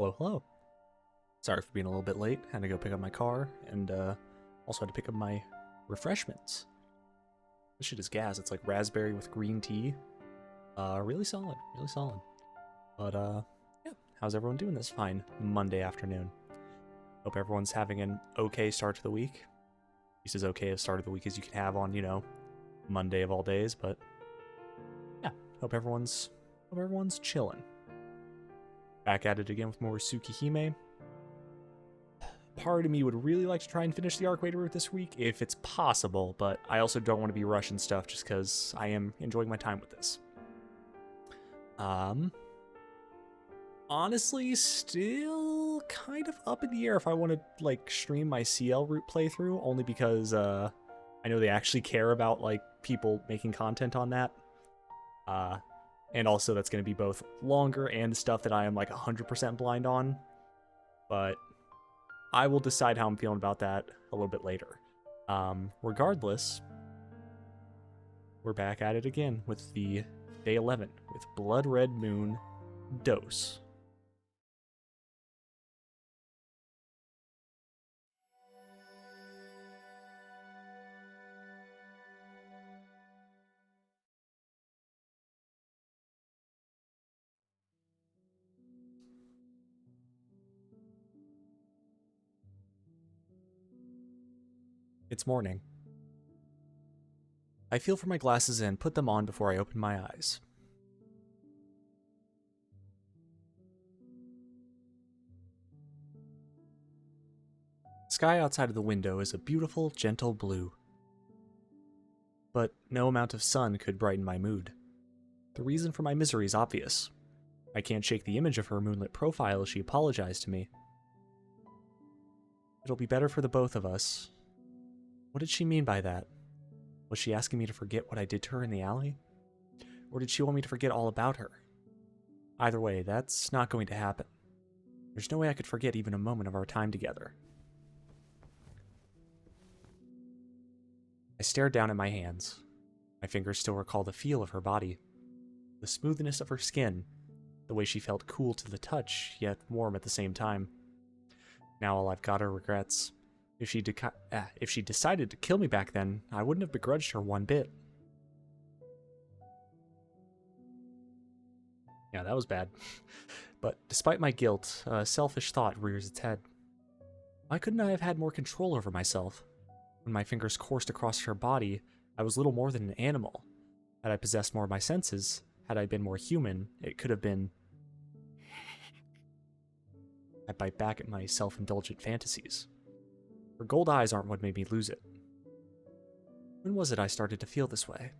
Hello, hello. Sorry for being a little bit late. Had to go pick up my car, and also had to pick up my refreshments. This shit is gas. It's like raspberry with green tea. Really solid, really solid. But yeah, how's everyone doing this fine Monday afternoon? Hope everyone's having an okay start to the week. At least as okay a start of the week as you can have on, Monday of all days. But yeah, hope everyone's chilling. Back at it again with more Tsukihime. Part of me would really like to try and finish the Arcade route this week, if it's possible, but I also don't want to be rushing stuff just because I am enjoying my time with this. Honestly, still kind of up in the air if I want to, stream my CL route playthrough, only because, I know they actually care about, people making content on that. And also that's going to be both longer and stuff that I am, 100% blind on. But I will decide how I'm feeling about that a little bit later. Regardless, we're back at it again with the Day 11 with Blood Red Moon Dose. It's morning. I feel for my glasses and put them on before I open my eyes. The sky outside of the window is a beautiful, gentle blue. But no amount of sun could brighten my mood. The reason for my misery is obvious. I can't shake the image of her moonlit profile as she apologized to me. It'll be better for the both of us. What did she mean by that? Was she asking me to forget what I did to her in the alley? Or did she want me to forget all about her? Either way, that's not going to happen. There's no way I could forget even a moment of our time together. I stared down at my hands. My fingers still recall the feel of her body. The smoothness of her skin. The way she felt cool to the touch, yet warm at the same time. Now all I've got are regrets. If she decided to kill me back then, I wouldn't have begrudged her one bit. Yeah, that was bad. But despite my guilt, a selfish thought rears its head. Why couldn't I have had more control over myself? When my fingers coursed across her body, I was little more than an animal. Had I possessed more of my senses, had I been more human, it could have been... I bite back at my self-indulgent fantasies. Her gold eyes aren't what made me lose it. When was it I started to feel this way?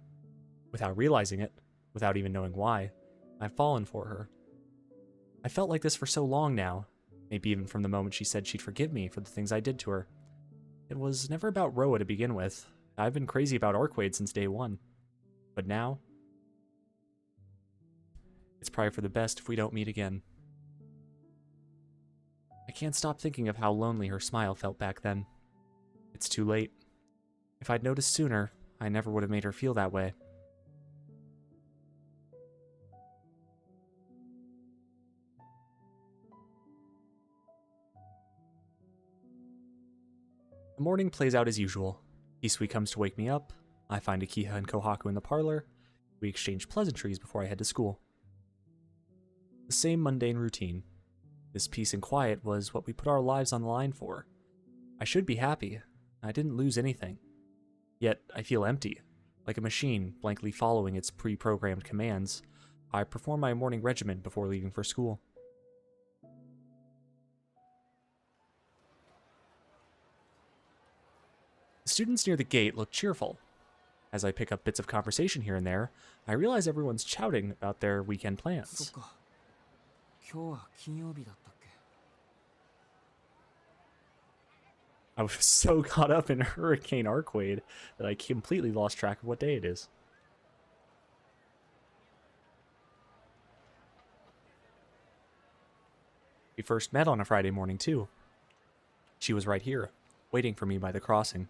Without realizing it, without even knowing why, I've fallen for her. I felt like this for so long now, maybe even from the moment she said she'd forgive me for the things I did to her. It was never about Roa to begin with. I've been crazy about Arcade since day one. But now, it's probably for the best if we don't meet again. I can't stop thinking of how lonely her smile felt back then. It's too late. If I'd noticed sooner, I never would have made her feel that way. The morning plays out as usual. Hisui comes to wake me up. I find Akiha and Kohaku in the parlor. We exchange pleasantries before I head to school. The same mundane routine. This peace and quiet was what we put our lives on the line for. I should be happy. I didn't lose anything. Yet I feel empty, like a machine blankly following its pre-programmed commands. I perform my morning regimen before leaving for school. The students near the gate look cheerful. As I pick up bits of conversation here and there, I realize everyone's shouting about their weekend plans. I was so caught up in Hurricane Arcade that I completely lost track of what day it is. We first met on a Friday morning, too. She was right here, waiting for me by the crossing.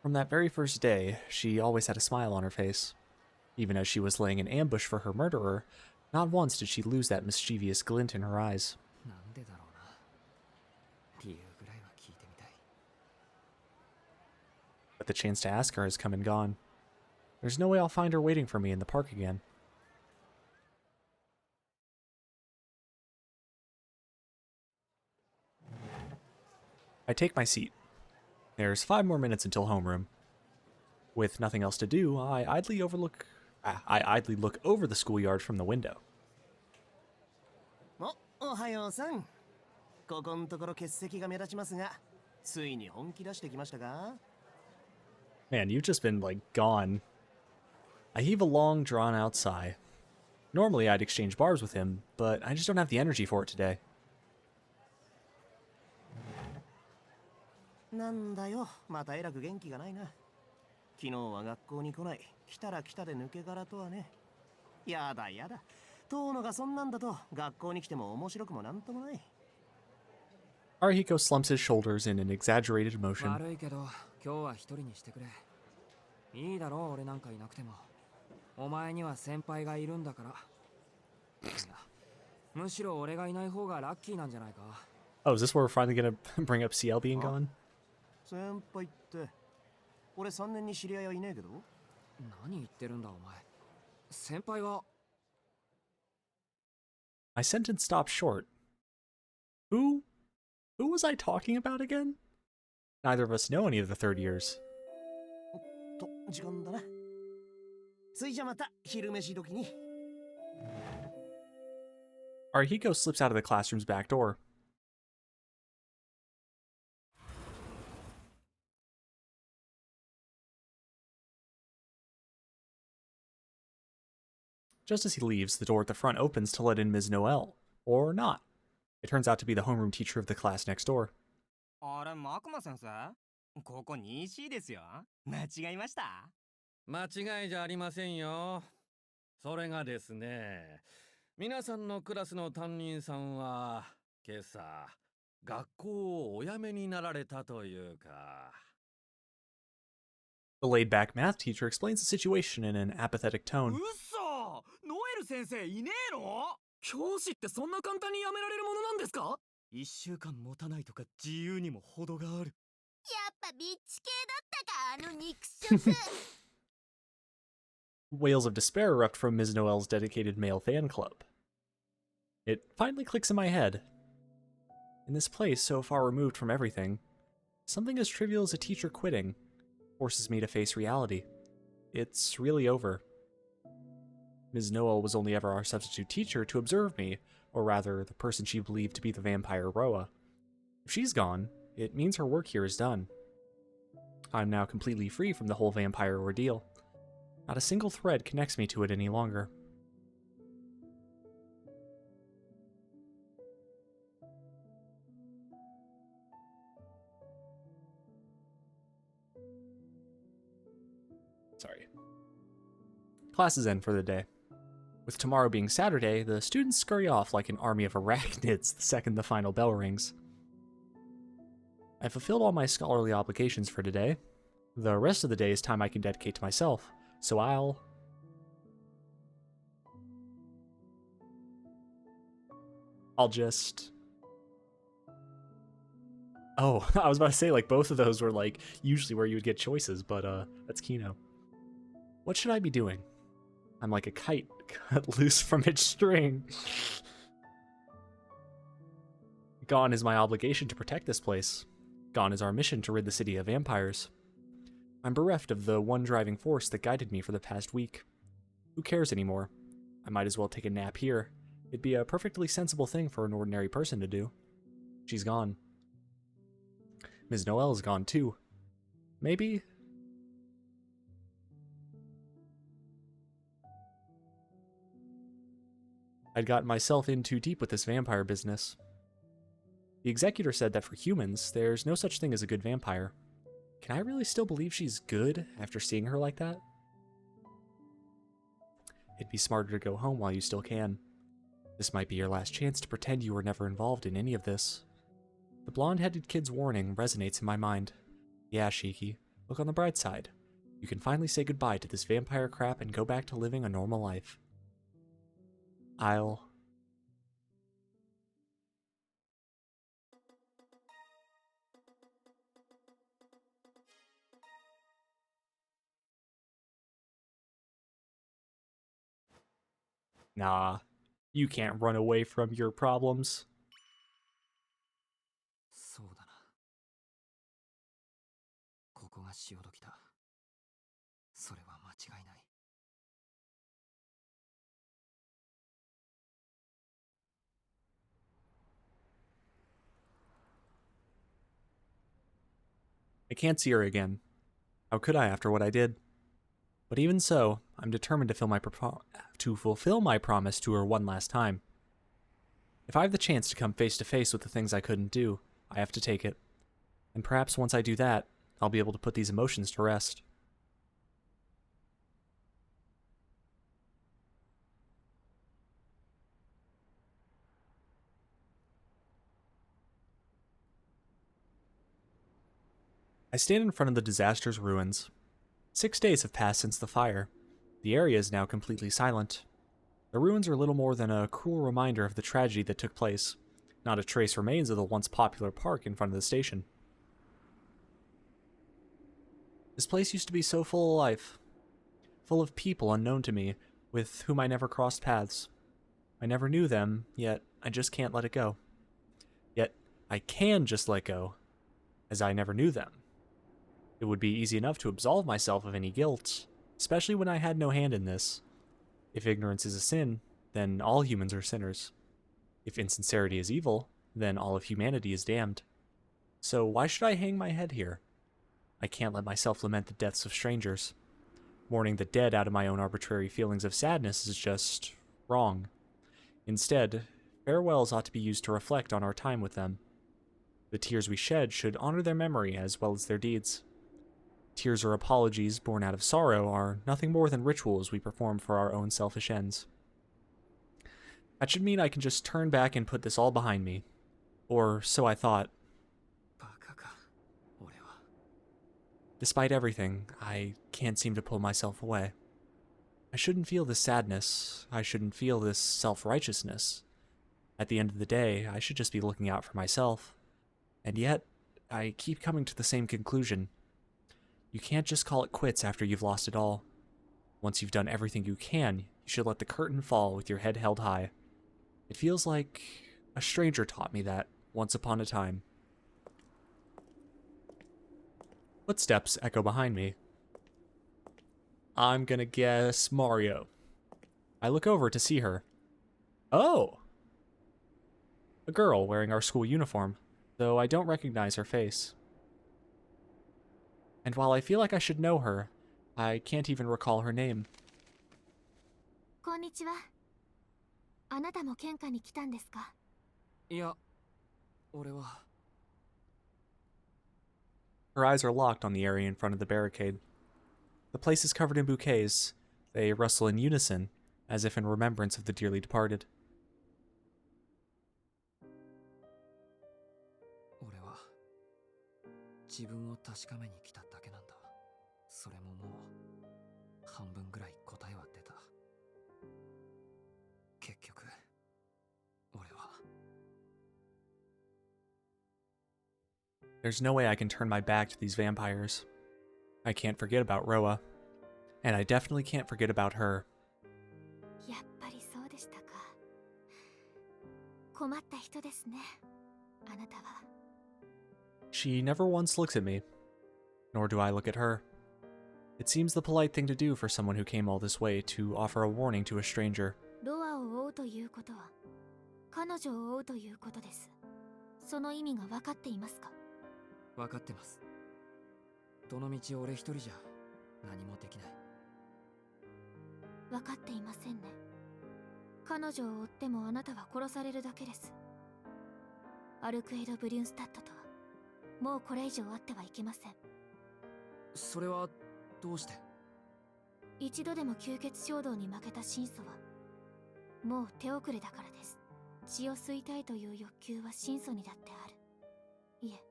From that very first day, she always had a smile on her face. Even as she was laying an ambush for her murderer, not once did she lose that mischievous glint in her eyes. But the chance to ask her has come and gone. There's no way I'll find her waiting for me in the park again. I take my seat. There's 5 more minutes until homeroom. With nothing else to do, I idly look over the schoolyard from the window. Man, you've just been, like, gone. I heave a long, drawn-out sigh. Normally I'd exchange barbs with him, but I just don't have the energy for it today. なんだよ、またえらく元気がないな。昨日は学校に来ない。来たら来たで抜け殻とはね。やだやだ。遠野がそんなんだと学校に来ても面白くもなんともない。Arihiko slumps his shoulders in an exaggerated motion. 悪いけど、今日は一人にしてくれ。いいだろう、俺なんかいなくても。お前には先輩がいるんだから。いや、むしろ俺がいない方がラッキーなんじゃないか。Oh, is this where we're finally gonna bring up CL being gone? 先輩って、俺3年に知り合いはいねえけど。何言ってるんだお前。先輩は。My sentence stopped short. Who was I talking about again? Neither of us know any of the third years. と、時間だな。そいじゃまた昼飯時に。Arihiko slips out of the classroom's back door. Just as he leaves, the door at the front opens to let in Ms. Noel. Or not. It turns out to be the homeroom teacher of the class next door. あれ、マクマ先生？ここ 2C ですよ。間違いました？間違いじゃありませんよ。それがですね、皆さんのクラスの担任さんは今朝学校をお辞めになられたというか。The laid-back math teacher explains the situation in an apathetic tone. 嘘！ノエル先生いねえの？教師ってそんな簡単に辞められるものなんですか？1週間持たないとか自由にも程がある。やっぱビッチ系だったか、あの肉食。Wails of despair erupt from Ms. Noel's dedicated male fan club. It finally clicks in my head. In this place so far removed from everything, something as trivial as a teacher quitting forces me to face reality. It's really over. Ms. Noel was only ever our substitute teacher to observe me, or rather, the person she believed to be the vampire Roa. If she's gone, it means her work here is done. I'm now completely free from the whole vampire ordeal. Not a single thread connects me to it any longer. Sorry. Classes end for the day. With tomorrow being Saturday, the students scurry off like an army of arachnids the second the final bell rings. I fulfilled all my scholarly obligations for today. The rest of the day is time I can dedicate to myself, so I'll just... Oh, I was about to say, like, both of those were, like, usually where you would get choices, but, that's Kino. What should I be doing? I'm like a kite cut loose from its string. Gone is my obligation to protect this place. Gone is our mission to rid the city of vampires. I'm bereft of the one driving force that guided me for the past week. Who cares anymore? I might as well take a nap here. It'd be a perfectly sensible thing for an ordinary person to do. She's gone. Ms. Noel is gone too. Maybe... I'd gotten myself in too deep with this vampire business. The executor said that for humans, there's no such thing as a good vampire. Can I really still believe she's good after seeing her like that? It'd be smarter to go home while you still can. This might be your last chance to pretend you were never involved in any of this. The blonde-headed kid's warning resonates in my mind. Yeah, Shiki, look on the bright side. You can finally say goodbye to this vampire crap and go back to living a normal life. I'll... Nah, you can't run away from your problems. そうだな。ここが潮時だ。それは間違いない。I can't see her again. How could I after what I did? But even so, I'm determined to fulfill my promise to her one last time. If I have the chance to come face to face with the things I couldn't do, I have to take it. And perhaps once I do that, I'll be able to put these emotions to rest. I stand in front of the disaster's ruins. 6 days have passed since the fire. The area is now completely silent. The ruins are little more than a cruel reminder of the tragedy that took place. Not a trace remains of the once popular park in front of the station. This place used to be so full of life. Full of people unknown to me, with whom I never crossed paths. I never knew them, yet I just can't let it go. Yet I can just let go, as I never knew them. It would be easy enough to absolve myself of any guilt, especially when I had no hand in this. If ignorance is a sin, then all humans are sinners. If insincerity is evil, then all of humanity is damned. So why should I hang my head here? I can't let myself lament the deaths of strangers. Mourning the dead out of my own arbitrary feelings of sadness is just wrong. Instead, farewells ought to be used to reflect on our time with them. The tears we shed should honor their memory as well as their deeds. Tears or apologies born out of sorrow are nothing more than rituals we perform for our own selfish ends. That should mean I can just turn back and put this all behind me. Or so I thought. バカか、俺は。Despite everything, I can't seem to pull myself away. I shouldn't feel this sadness. I shouldn't feel this self-righteousness. At the end of the day, I should just be looking out for myself. And yet, I keep coming to the same conclusion. You can't just call it quits after you've lost it all. Once you've done everything you can, you should let the curtain fall with your head held high. It feels like a stranger taught me that once upon a time. Footsteps echo behind me. I'm gonna guess Mario. I look over to see her. Oh! A girl wearing our school uniform, though I don't recognize her face. And while I feel like I should know her, I can't even recall her name. こんにちは。あなたも献花に来たんですか？いや、俺は。Her eyes are locked on the area in front of the barricade. The place is covered in bouquets. They rustle in unison, as if in remembrance of the dearly departed. 俺は自分を確かめに来ただけなんだ。それももう半分ぐらい答えは出た。結局俺は。There's no way I can turn my back to these vampires. I can't forget about Roa. And I definitely can't forget about her. やっぱりそうでしたか。困った人ですね。あなたは。She never once looks at me, nor do I look at her. It seems the polite thing to do for someone who came all this way to offer a warning to a stranger. ロアを追うということは、彼女を追うということです。その意味が分かっていますか？分かってます。どの道俺一人じゃ何もできない。分かっていませんね。彼女を追ってもあなたは殺されるだけです。アルクエド・ブリュンスタッドとはもうこれ以上あってはいけません。それはどうして？一度でも吸血衝動に負けた真祖はもう手遅れだからです。血を吸いたいという欲求は真祖にだってある。いえ、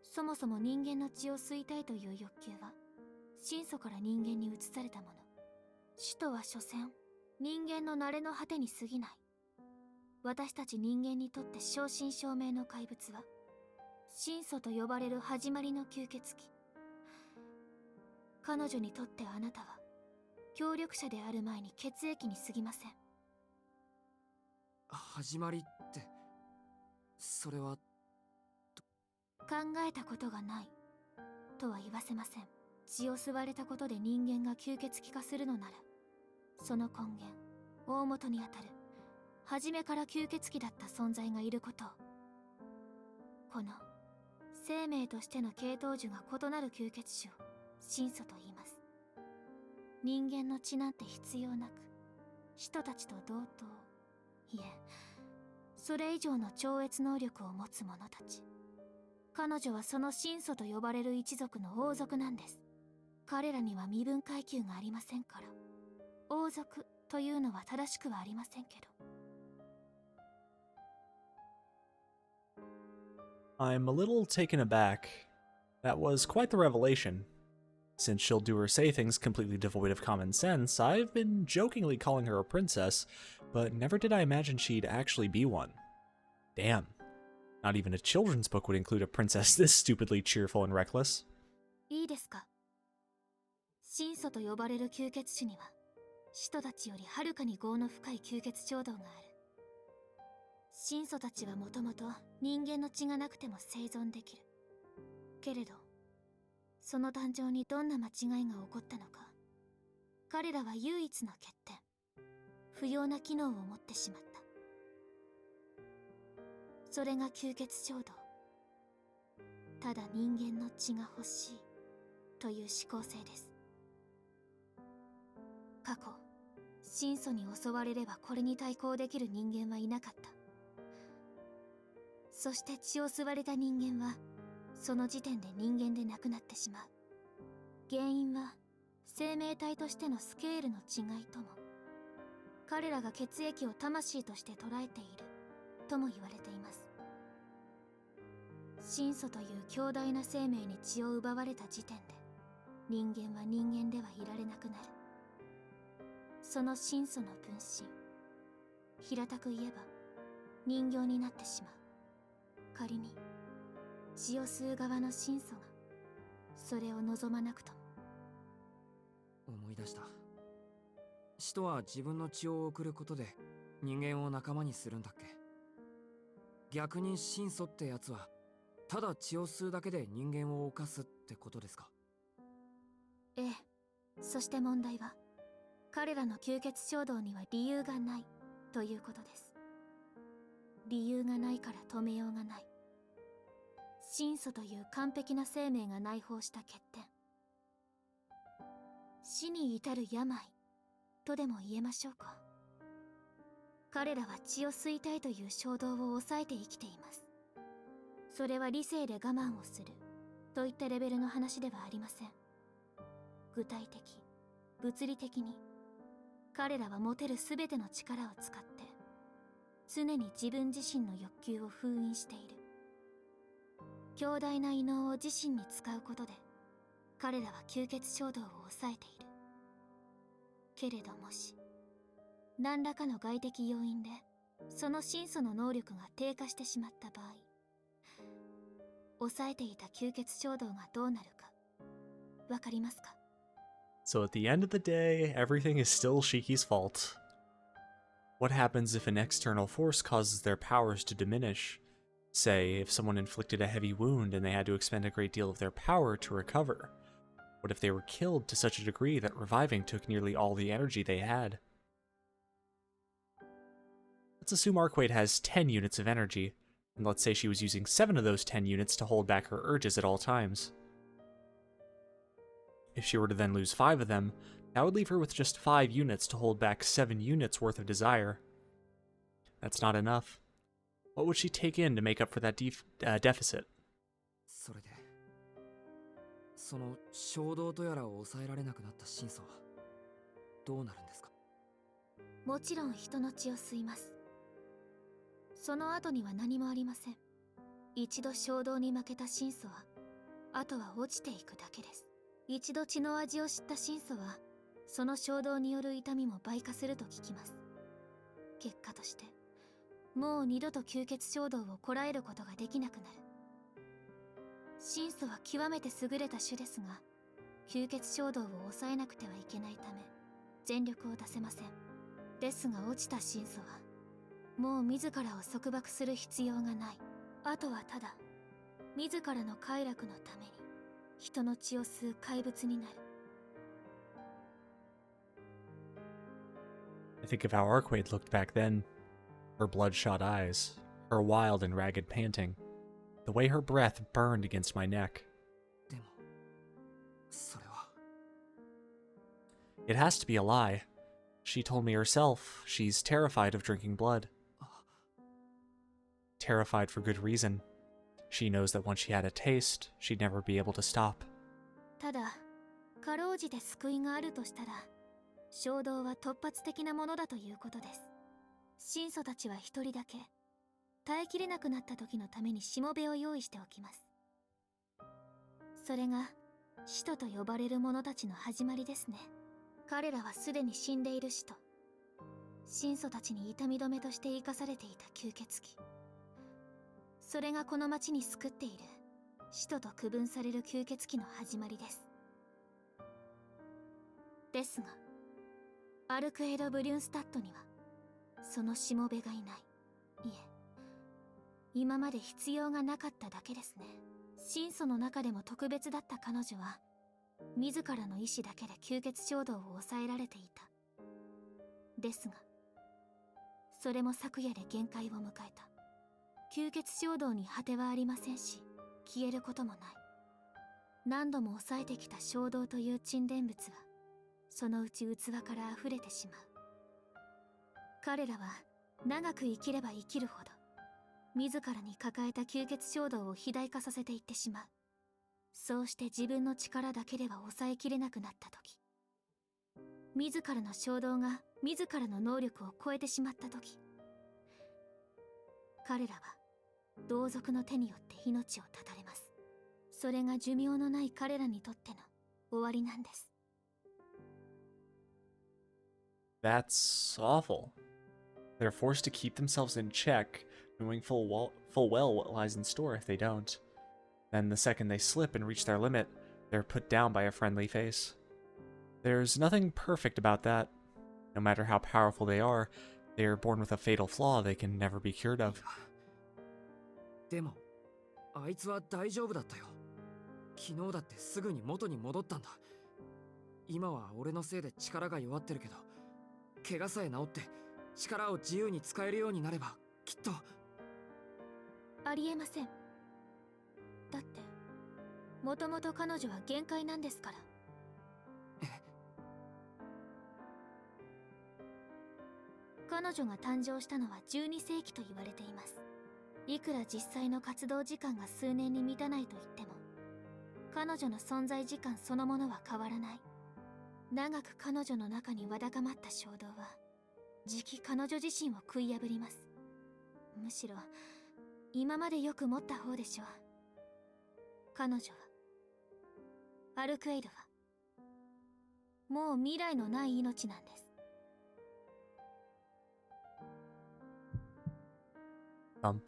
そもそも人間の血を吸いたいという欲求は神祖から人間に移されたもの。使徒は所詮人間の慣れの果てに過ぎない。私たち人間にとって正真正銘の怪物は神祖と呼ばれる始まりの吸血鬼。彼女にとってあなたは協力者である前に血液に過ぎません。始まりって、それは考えたことがないとは言わせません。血を吸われたことで人間が吸血鬼化するのなら、その根源、大元にあたる初めから吸血鬼だった存在がいることを、この生命としての系統樹が異なる吸血種を神祖と言います。人間の血なんて必要なく、使徒たちと同等、いえ、それ以上の超越能力を持つ者たち。彼女はその神祖と呼ばれる一族の王族なんです。彼らには身分階級がありませんから、王族というのは正しくはありませんけど。I'm a little taken aback. That was quite the revelation. Since she'll do or say things completely devoid of common sense, I've been jokingly calling her a princess, but never did I imagine she'd actually be one. Damn. Not even a children's book would include a princess this stupidly cheerful and reckless. いいですか。神祖と呼ばれる吸血種には、使徒たちよりはるかに業の深い吸血衝動がある。神祖たちはもともと人間の血がなくても生存できる。けれど、その誕生にどんな間違いが起こったのか、彼らは唯一の欠点、不要な機能を持ってしまった。それが吸血衝動。ただ人間の血が欲しいという思考性です。過去、神祖に襲われればこれに対抗できる人間はいなかった。そして血を吸われた人間はその時点で人間でなくなってしまう。原因は生命体としてのスケールの違いとも、彼らが血液を魂として捉えているとも言われています。神祖という強大な生命に血を奪われた時点で、人間は人間ではいられなくなる。その神祖の分身、平たく言えば人形になってしまう。仮に血を吸う側の神祖がそれを望まなくとも。思い出した。使徒は自分の血を送ることで人間を仲間にするんだっけ。逆に神祖ってやつはただ血を吸うだけで人間を犯すってことですか。ええ。そして問題は、彼らの吸血衝動には理由がないということです。理由がないから止めようがない。神祖という完璧な生命が内包した欠点、死に至る病とでも言えましょうか。彼らは血を吸いたいという衝動を抑えて生きています。それは理性で我慢をするといったレベルの話ではありません。具体的、物理的に彼らは持てるすべての力を使って常に自分自身の欲求を封印している。強大な異能を自身に使うことで彼らは吸血衝動を抑えている。けれどもし何らかの外的要因でその神祖の能力が低下してしまった場合、抑えていた吸血衝動がどうなるかわかりますか？ So at the end of the day, everything is still Shiki's fault. What happens if an external force causes their powers to diminish? Say, if someone inflicted a heavy wound and they had to expend a great deal of their power to recover. What if they were killed to such a degree that reviving took nearly all the energy they had? Let's assume Arquaid has 10 units of energy, and let's say she was using 7 of those 10 units to hold back her urges at all times. If she were to then lose 5 of them, that would leave her with just 5 units to hold back 7 units worth of desire. That's not enough. What would she take in to make up for that deficit? それでその衝動とやらを抑えられなくなった神祖はどうなるんですか？もちろん人の血を吸います。その後には何もありません。一度衝動に負けた神祖はあとは落ちていくだけです。一度血の味を知った神祖はその衝動による痛みも倍化すると聞きます。結果としてもう二度と吸血衝動をこらえることができなくなる。神祖は極めて優れた種ですが、吸血衝動を抑えなくてはいけないため全力を出せません。ですが落ちた神祖はもう自らを束縛する必要がない。あとはただ自らの快楽のために人の血を吸う怪物になる。 I think of how Arquaid looked back then. Her bloodshot eyes, her wild and ragged panting, the way her breath burned against my neck. でもそれは It has to be a lie. She told me herself she's terrified of drinking blood. Terrified for good reason. She knows that once she had a taste, she'd never be able to stop. ただかろうじて救いがあるとしたら衝動は突発的なものだということです。神祖たちは一人だけ耐えきれなくなった時のためにしもべを用意しておきます。それが使徒と呼ばれる者たちの始まりですね。彼らはすでに死んでいる使徒、神祖たちに痛み止めとして生かされていた吸血鬼、それがこの町に救っている使徒と区分される吸血鬼の始まりです。ですがアルクエド・ブリュンスタットにはそのしもべがいない。いえ、今まで必要がなかっただけですね。神祖の中でも特別だった彼女は自らの意志だけで吸血衝動を抑えられていた。ですがそれも昨夜で限界を迎えた。吸血衝動に果てはありませんし消えることもない。何度も抑えてきた衝動という沈殿物はそのうち器から溢れてしまう。彼らは長く生きれば生きるほど自らに抱えた吸血衝動を肥大化させていってしまう。そうして自分の力だけでは抑えきれなくなった時、自らの衝動が自らの能力を超えてしまった時、彼らは同族の手によって命を絶たれます。それが寿命のない彼らにとっての終わりなんです。 That's awful. They're forced to keep themselves in check, knowing full well what lies in store if they don't. Then the second they slip and reach their limit, they're put down by a friendly face. There's nothing perfect about that. No matter how powerful they are born with a fatal flaw they can never be cured of. でもあいつは大丈夫だったよ。昨日だってすぐに元に戻ったんだ。今は俺のせいで力が弱ってるけど、怪我さえ治って力を自由に使えるようになればきっと。ありえません。だってもともと彼女は限界なんですから。彼女が誕生したのは12世紀と言われています。いくら実際の活動時間が数年に満たないと言っても彼女の存在時間そのものは変わらない。長く彼女の中にわだかまった衝動はじき彼女自身を食い破ります。むしろ今までよく持った方でしょう。彼女はアルクエイドはもう未来のない命なんです。Thump.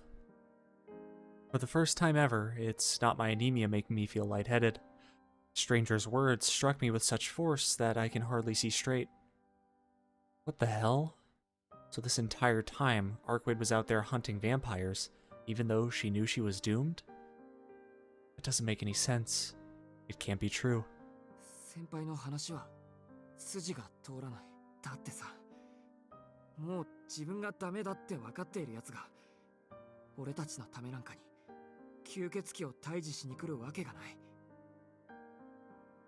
For the first time ever, it's not my anemia making me feel lightheaded. Stranger's words struck me with such force that I can hardly see straight. What the hell? So this entire time, Arquaid was out there hunting vampires, even though she knew she was doomed? It doesn't make any sense. It can't be true. 先輩の話は筋が通らない。だってさ、もう自分がダメだって分かっているやつが俺たちのためなんかに吸血鬼を退治しに来るわけがない。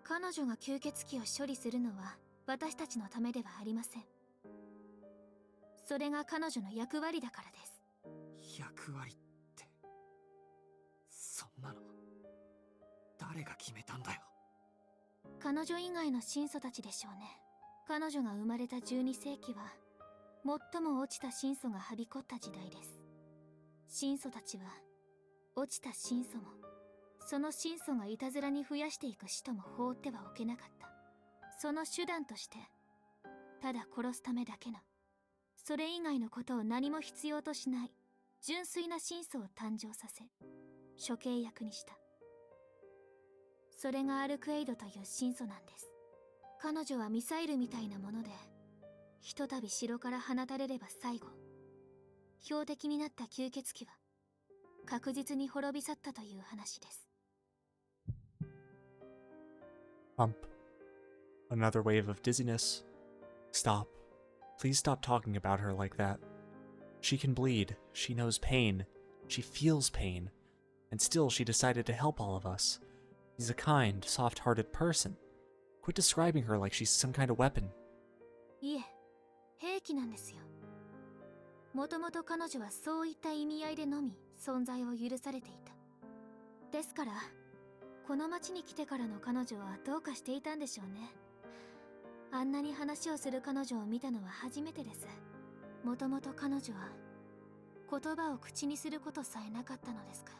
彼女が吸血鬼を処理するのは私たちのためではありません。それが彼女の役割だからです。役割って、そんなの誰が決めたんだよ。彼女以外の神祖たちでしょうね。彼女が生まれた12世紀は最も落ちた神祖がはびこった時代です。神祖たちは落ちた神祖もその真相がいたずらに増やしていく使徒も放ってはおけなかった。その手段として、ただ殺すためだけの、それ以外のことを何も必要としない純粋な真相を誕生させ、処刑役にした。それがアルクエイドという真相なんです。彼女はミサイルみたいなもので、ひとたび城から放たれれば最後、標的になった吸血鬼は確実に滅び去ったという話です。Pump. Another wave of dizziness. Stop. Please stop talking about her like that. She can bleed. She knows pain. She feels pain. And still she decided to help all of us. She's a kind, soft-hearted person. Quit describing her like she's some kind of weapon. いえ、兵器なんですよ。もともと彼女はそういった意味合いでのみ存在を許されていた。ですから、この町に来てからの彼女はどうかしていたんでしょうね。あんなに話をする彼女を見たのは初めてです。もともと彼女は言葉を口にすることさえなかったのですか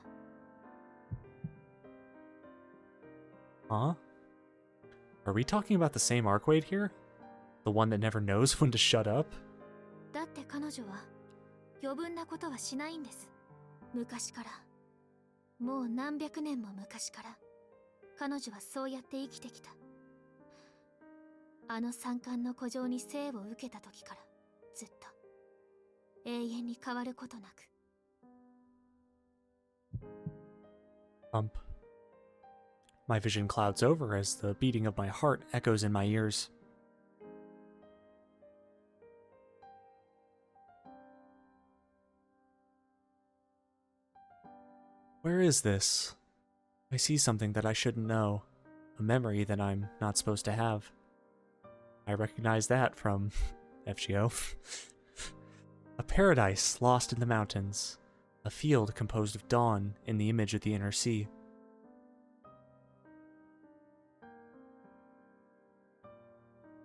ら。Huh? Are we talking about the same Arcade here? The one that never knows when to shut up? だって彼女は余分なことはしないんです。昔から。もう何百年も昔から。彼女はそうやって生きてきた。あの三冠の古城に生を受けた時からずっと永遠に変わることなく。Pump. My vision clouds over as the beating of my heart echoes in my ears. Where is this? I see something that I shouldn't know. A memory that I'm not supposed to have. I recognize that from FGO. A paradise lost in the mountains. A field composed of dawn in the image of the inner sea.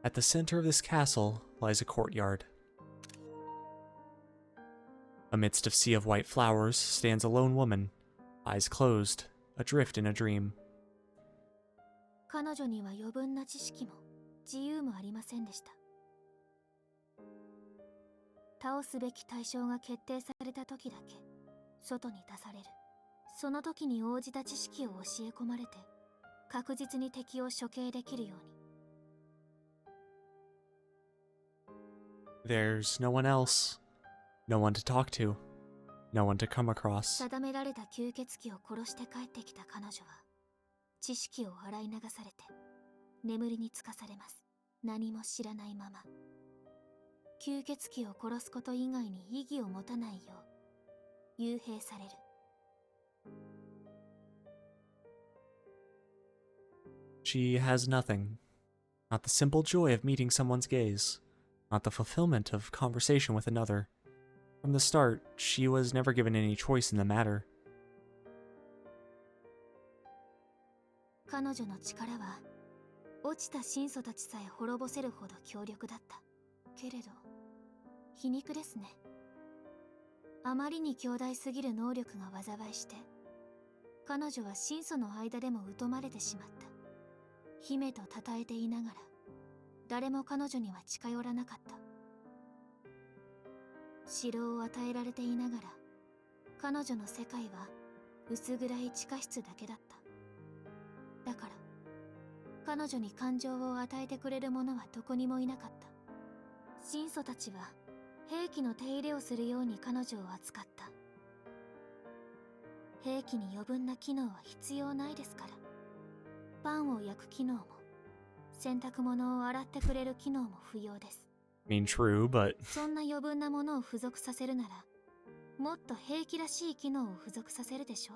At the center of this castle lies a courtyard. Amidst a sea of white flowers stands a lone woman, eyes closed, adrift in a dream. 彼女には余分な知識も自由もありませんでした。倒すべき対象が決定された時だけ外に出される。その時に応じた知識を教え込まれて確実に敵を処刑できるように。There's no one else. No one to talk to. No one to come across. 定められた吸血鬼を殺して帰ってきた彼女は知識を洗い流されて眠りにつかされます。何も知らないまま。吸血鬼を殺すこと以外に意義を持たないよう幽閉される。She has nothing. Not the simple joy of meeting someone's gaze. Not the fulfillment of conversation with another. From the start, she was never given any choice in the matter. 彼女の力は落ちた神祖たちさえ滅ぼせるほど強力だった。けれど皮肉ですね。あまりに強大すぎる能力が災いして彼女は神祖の間でも疎まれてしまった。姫と称えていながら誰も彼女には近寄らなかった。城を与えられていながら彼女の世界は薄暗い地下室だけだった。だから彼女に感情を与えてくれる者はどこにもいなかった。神祖たちは兵器の手入れをするように彼女を扱った。兵器に余分な機能は必要ないですから。パンを焼く機能も洗濯物を洗ってくれる機能も不要です。I mean, true, but そんな余分なものを付属させるならもっと兵器らしい機能を付属させるでしょ。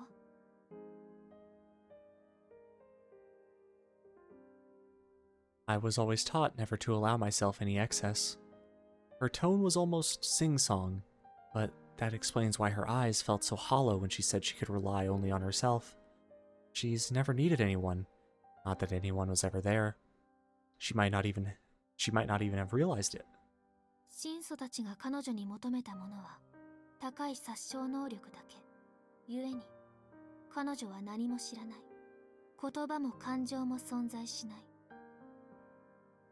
I was always taught never to allow myself any excess. Her tone was almost sing-song, but that explains why her eyes felt so hollow when she said she could rely only on herself. She's never needed anyone, not that anyone was ever there. She might not even have realized it. 神祖たちが彼女に求めたものは高い殺傷能力だけ。故に彼女は何も知らない。言葉も感情も存在しない。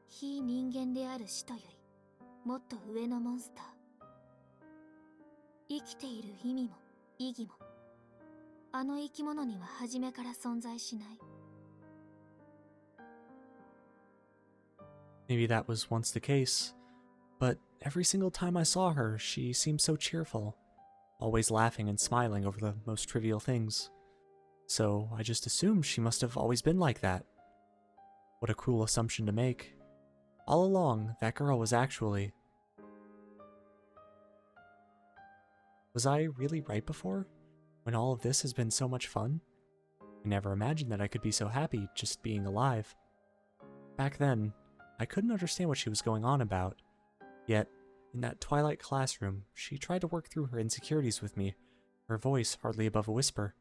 非人間である使徒よりもっと上のモンスター。生きている意味も意義もあの生き物には初めから存在しない。 Maybe that was once the case, but every single time I saw her, she seemed so cheerful, always laughing and smiling over the most trivial things. So I just assumed she must have always been like that. What a cruel assumption to make. All along, that girl was actually... Was I really right before? When all of this has been so much fun? I never imagined that I could be so happy just being alive. Back then, I couldn't understand what she was going on about. Yet, in that twilight classroom, she tried to work through her insecurities with me, her voice hardly above a whisper.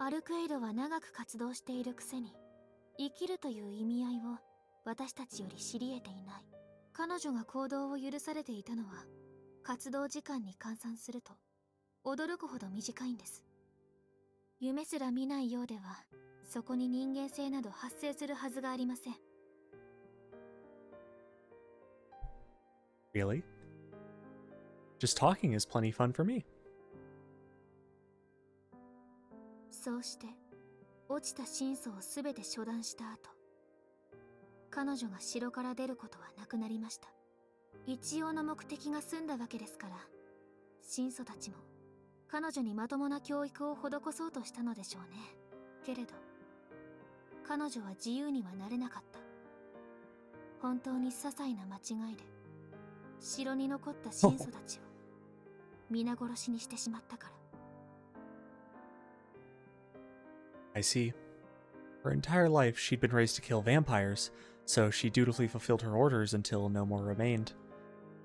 アルクエイドは長く活動しているくせに、生きるという意味合いを私たちより知り得ていない。彼女が行動を許されていたのは、活動時間に換算すると驚くほど短いんです。夢すら見ないようでは、そこに人間性など発生するはずがありません。Really? Just talking is plenty fun for me. そうして落ちた真相をすべて処断した後、彼女が城から出ることはなくなりました。一応の目的が済んだわけですから、真祖たちも彼女にまともな教育を施そうとしたのでしょうね。けれど彼女は自由にはなれなかった。本当に些細な間違いで城に残った真祖たちを皆殺しにしてしまったから。I see. Her entire life she'd been raised to kill vampires, so she dutifully fulfilled her orders until no more remained.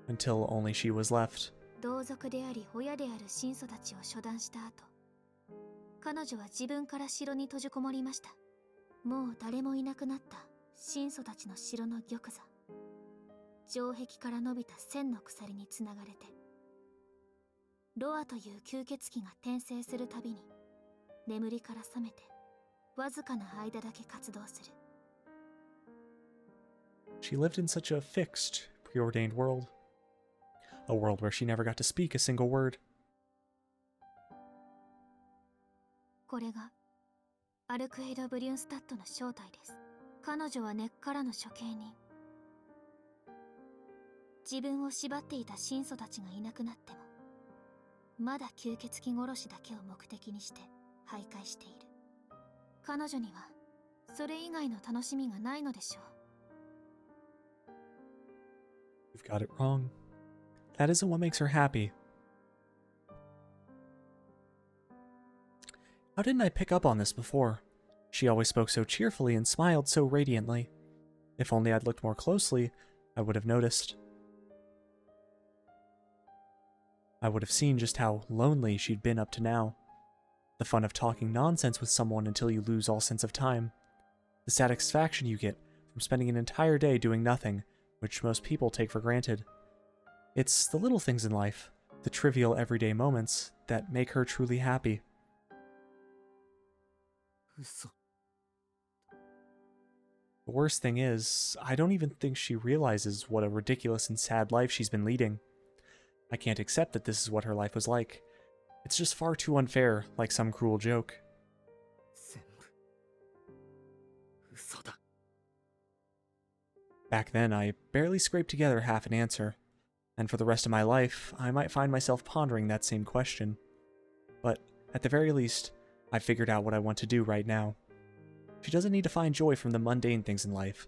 Until only she was left. 同族であり親である真祖たちを処断した後、彼女は自分から城に閉じこもりました。もう誰もいなくなった真祖たちの城の玉座。城壁から伸びた千の鎖につながれて、ロアという吸血鬼が転生するたびに眠りから覚めてわずかな間だけ活動する。She lived in such a fixed, preordained world. A world where she never got to speak a single word. これがアルクエイド・ブリュンスタットの正体です。彼女は根っからの処刑人。自分を縛っていた真祖たちがいなくなっても、まだ吸血鬼殺しだけを目的にして徘徊している。彼女にはそれ以外の楽しみがないのでしょう。 You've got it wrong. That isn't what makes her happy. How didn't I pick up on this before? She always spoke so cheerfully and smiled so radiantly. If only I'd looked more closely, I would have noticed. I would have seen just how lonely she'd been up to now. The fun of talking nonsense with someone until you lose all sense of time. The satisfaction you get from spending an entire day doing nothing, which most people take for granted. It's the little things in life, the trivial everyday moments, that make her truly happy. 嘘。 The worst thing is, I don't even think she realizes what a ridiculous and sad life she's been leading. I can't accept that this is what her life was like. It's just far too unfair, like some cruel joke. 全部嘘だ。 Back then, I barely scraped together half an answer, and for the rest of my life, I might find myself pondering that same question. But, at the very least, I've figured out what I want to do right now. She doesn't need to find joy from the mundane things in life.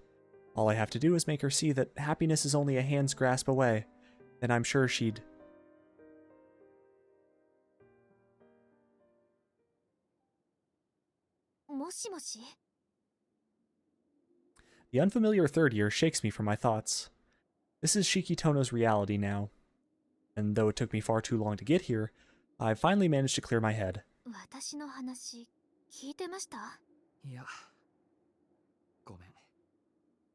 All I have to do is make her see that happiness is only a hand's grasp away, then I'm sure she'd... もしもし。 The unfamiliar third year shakes me from my thoughts. This is Shikitono's reality now. And though it took me far too long to get here, I've finally managed to clear my head. 私の話聞いてました？いや、ごめん。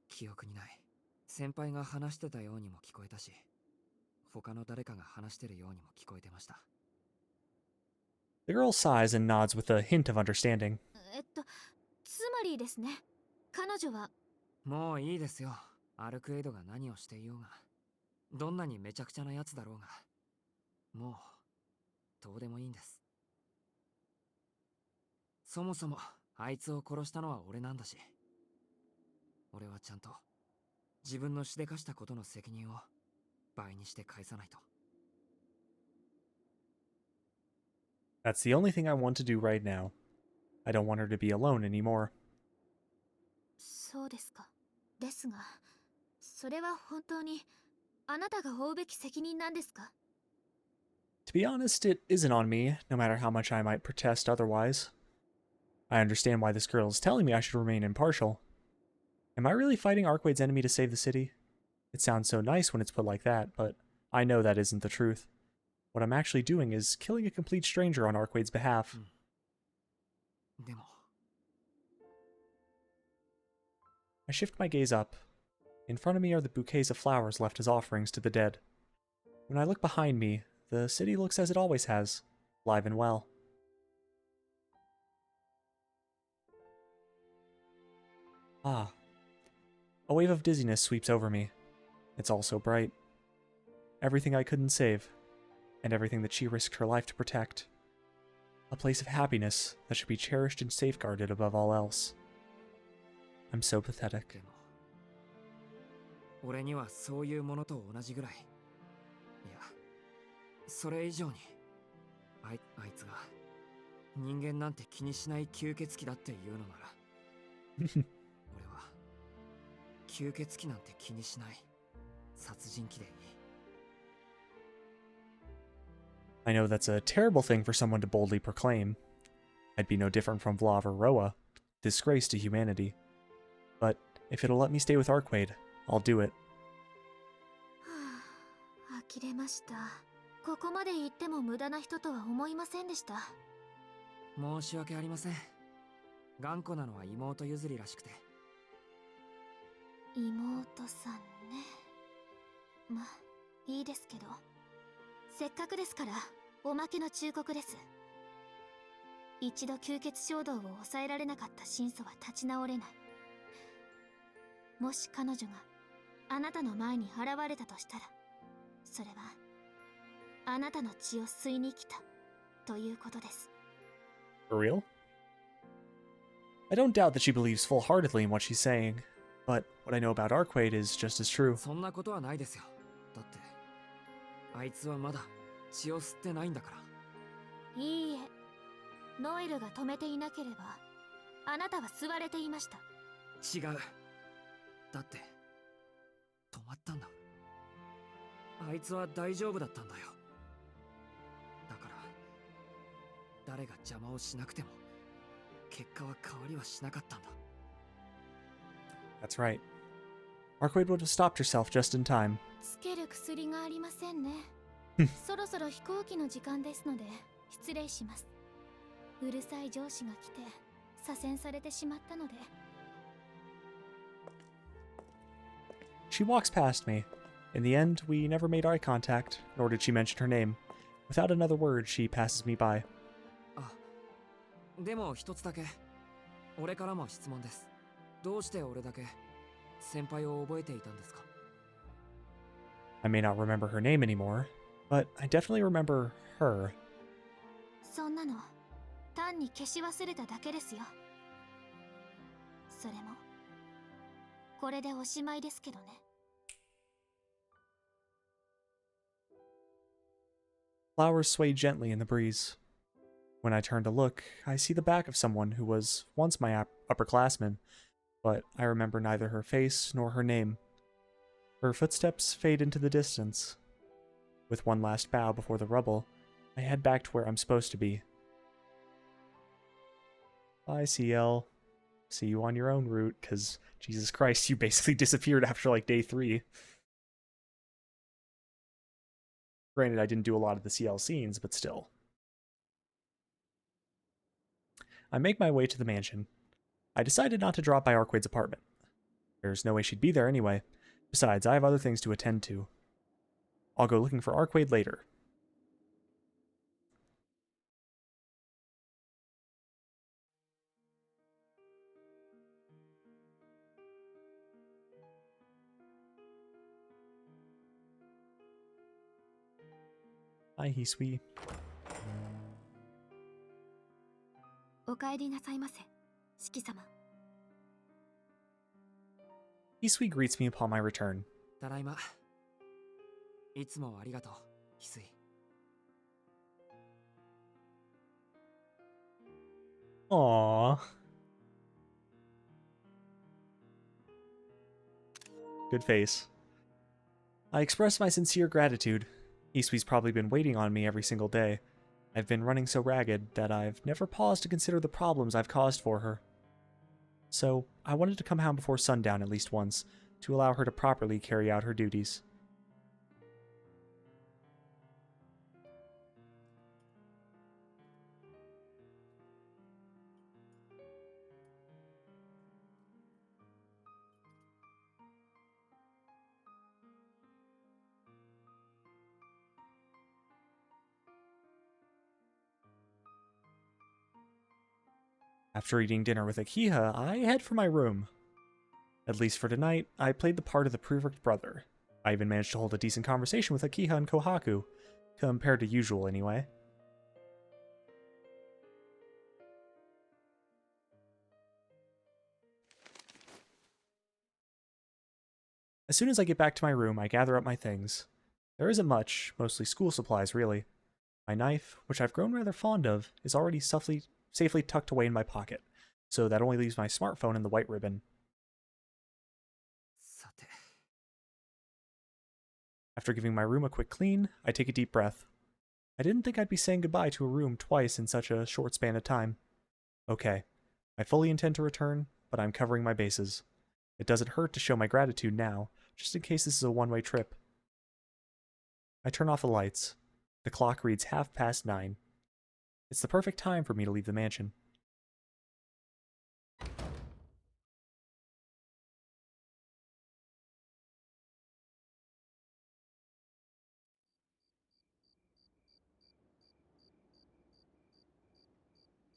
記憶にない。先輩が話してたようにも聞こえたし、他の誰かが話してるようにも聞こえてました。The girl sighs and nods with a hint of understanding. つまりですね、彼女はもういいですよ。アルクエイドが何をしていようが、どんなにめちゃくちゃなやつだろうが、もうどうでもいいんです。そもそもあいつを殺したのは俺なんだし、俺はちゃんと自分のしでかしたことの責任を倍にして返さないと。 That's the only thing I want to do right now. I don't want her to be alone anymore. そうですか。ですが、それは本当にあなたが負うべき責任なんですか？ To be honest, it isn't on me, no matter how much I might protest otherwise. I understand why this girl is telling me I should remain impartial. Am I really fighting Arcwade's enemy to save the city? It sounds so nice when it's put like that, but I know that isn't the truth. What I'm actually doing is killing a complete stranger on Arcwade's behalf. でも I shift my gaze up. In front of me are the bouquets of flowers left as offerings to the dead. When I look behind me, the city looks as it always has, alive and well. Ah. A wave of dizziness sweeps over me. It's all so bright. Everything I couldn't save, and everything that she risked her life to protect. A place of happiness that should be cherished and safeguarded above all else. I'm so pathetic. でも俺にはそういうものと同じぐらい、いやそれ以上にあいつが人間なんて気にしない吸血鬼だっていうのなら俺は吸血鬼なんて気にしない殺人鬼でいい。 I know that's a terrible thing for someone to boldly proclaim. I'd be no different from Vlav or Roa, disgrace to humanity. But if it'll let me stay with Arcwade, I'll do it. はあ、呆れました。ここまで言っても無駄な人とは思いませんでした。申し訳ありません。頑固なのは妹譲りらしくて。妹さんね。まあいいですけど、せっかくですからおまけの忠告です。一度吸血衝動を抑えられなかった真祖は立ち直れない。もし彼女があなたの前に現れたとしたら、それはあなたの血を吸いに来たということです。 For real? I don't doubt that she believes full-heartedly in what she's saying, but what I know about Arcwade is just as true. そんなことはないですよ。だってあいつはまだ血を吸ってないんだから。いいえ、ノエルが止めていなければあなたは吸われていました。違う。だって止まったんだ。あいつは大丈夫だったんだよ。だから誰が邪魔をしなくても結果は変わりはしなかったんだ。 That's right. Arcwade would have stopped herself just in time. つける薬がありませんね。そろそろ飛行機の時間ですので失礼します。うるさい上司が来て左遷されてしまったので。 She walks past me. In the end, we never made eye contact, nor did she mention her name. Without another word, she passes me by. あ、でも一つだけ俺からも質問です。どうして俺だけ先輩を覚えていたんですか？ I may not remember her name anymore, but I definitely remember her. そんなの単に消し忘れただけですよ。それもこれでおしまいですけどね。 Flowers sway gently in the breeze. When I turn to look, I see the back of someone who was once my upperclassman, but I remember neither her face nor her name. Her footsteps fade into the distance. With one last bow before the rubble, I head back to where I'm supposed to be. Bye, CL. See you on your own route, because, Jesus Christ, you basically disappeared after, like, day 3. Granted, I didn't do a lot of the CL scenes, but still. I make my way to the mansion. I decided not to drop by Arcwade's apartment. There's no way she'd be there anyway. Besides, I have other things to attend to. I'll go looking for Arcwade later. Hi, Hisui. お帰りなさいませ、四季様。 Hisui greets me upon my return. ただいま。いつもありがとう、翡翠。Aww. Good face. I express my sincere gratitude. Isui's probably been waiting on me every single day. I've been running so ragged that I've never paused to consider the problems I've caused for her. So, I wanted to come home before sundown at least once, to allow her to properly carry out her duties. After eating dinner with Akiha, I head for my room. At least for tonight, I played the part of the perfect brother. I even managed to hold a decent conversation with Akiha and Kohaku, compared to usual anyway. As soon as I get back to my room, I gather up my things. There isn't much, mostly school supplies really. My knife, which I've grown rather fond of, is already safely tucked away in my pocket, so that only leaves my smartphone and the white ribbon. さて。 After giving my room a quick clean, I take a deep breath. I didn't think I'd be saying goodbye to a room twice in such a short span of time. Okay, I fully intend to return, but I'm covering my bases. It doesn't hurt to show my gratitude now, just in case this is a one-way trip. I turn off the lights. The clock reads 9:30. It's the perfect time for me to leave the mansion.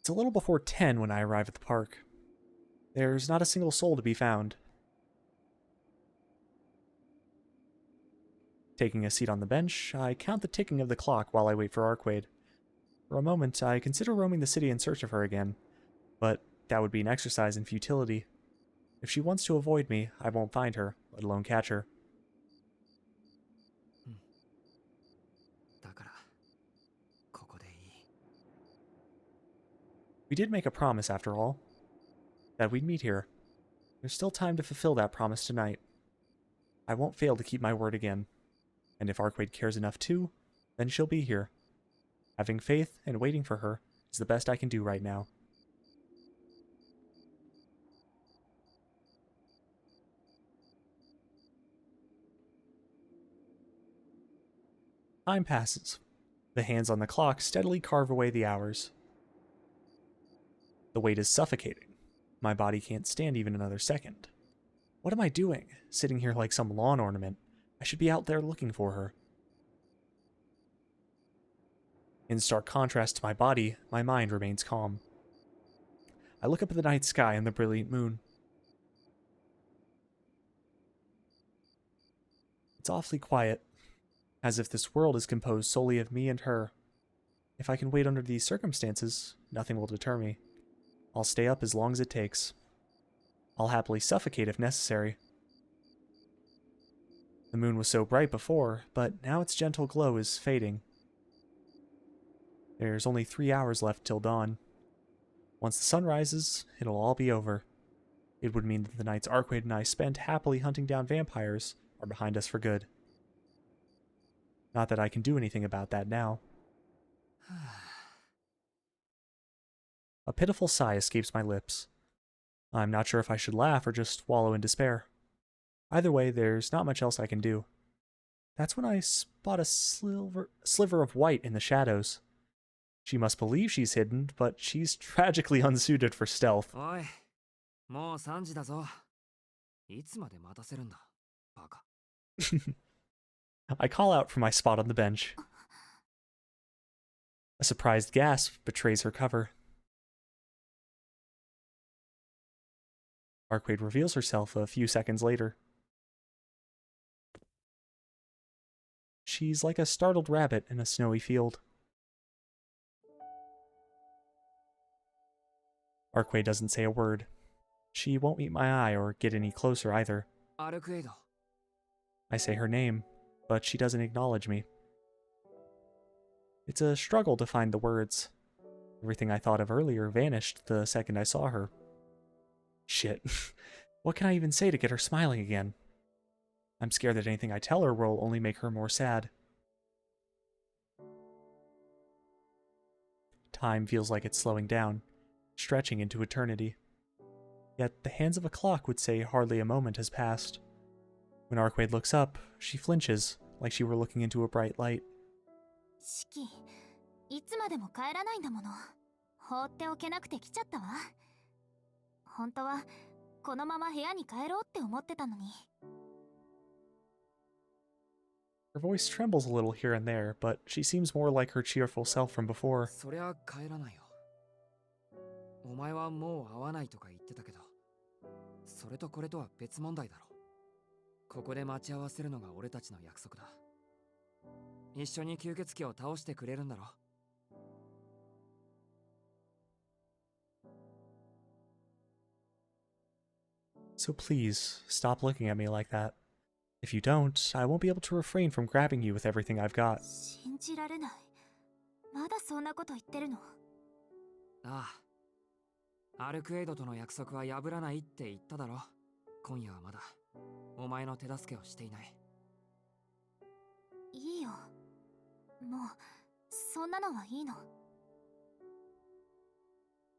It's a little before 10 when I arrive at the park. There's not a single soul to be found. Taking a seat on the bench, I count the ticking of the clock while I wait for Arquade. For a moment, I consider roaming the city in search of her again, but that would be an exercise in futility. If she wants to avoid me, I won't find her, let alone catch her. だから、ここでいい。 We did make a promise, after all, that we'd meet here. There's still time to fulfill that promise tonight. I won't fail to keep my word again. And if Arquade cares enough too, then she'll be here. Having faith and waiting for her is the best I can do right now. Time passes. The hands on the clock steadily carve away the hours. The weight is suffocating. My body can't stand even another second. What am I doing, sitting here like some lawn ornament? I should be out there looking for her. In stark contrast to my body, my mind remains calm. I look up at the night sky and the brilliant moon. It's awfully quiet, as if this world is composed solely of me and her. If I can wait under these circumstances, nothing will deter me. I'll stay up as long as it takes. I'll happily suffocate if necessary. The moon was so bright before, but now its gentle glow is fading. There's only 3 hours left till dawn. Once the sun rises, it'll all be over. It would mean that the nights Arquade and I spent happily hunting down vampires are behind us for good. Not that I can do anything about that now. A pitiful sigh escapes my lips. I'm not sure if I should laugh or just wallow in despair. Either way, there's not much else I can do. That's when I spot a sliver of white in the shadows. She must believe she's hidden, but she's tragically unsuited for stealth. おい、もう3時だぞ。いつまで待たせるんだ、バカ。I call out from my spot on the bench. A surprised gasp betrays her cover. Arquade reveals herself a few seconds later. she's like a startled rabbit in a snowy field. Arquay doesn't say a word. She won't meet my eye or get any closer either. アルクエイド I say her name, but she doesn't acknowledge me. It's a struggle to find the words. Everything I thought of earlier vanished the second I saw her. Shit. What can I even say to get her smiling again? I'm scared that anything I tell her will only make her more sad. Time feels like it's slowing down, stretching into eternity. Yet the hands of a clock would say hardly a moment has passed. When Arquaid looks up, she flinches, like she were looking into a bright light. 四季、いつまでも帰らないんだもの。放っておけなくて来ちゃったわ。本当はこのまま部屋に帰ろうって思ってたのに。Her voice trembles a little here and there, but she seems more like her cheerful self from before. そりゃ帰らないよ。お前はもう会わないとか言ってたけど、それとこれとは別問題だろ。ここで待ち合わせるのが俺たちの約束だ。一緒に吸血鬼を倒してくれるんだろ。So please, stop looking at me like that. If you don't, I won't be able to refrain from grabbing you with everything I've got. 信じられない。まだそんなこと言ってるの？ああ。アルクエイドとの約束は破らないって言っただろ。今夜はまだお前の手助けをしていない。いいよ。もうそんなのはいいの。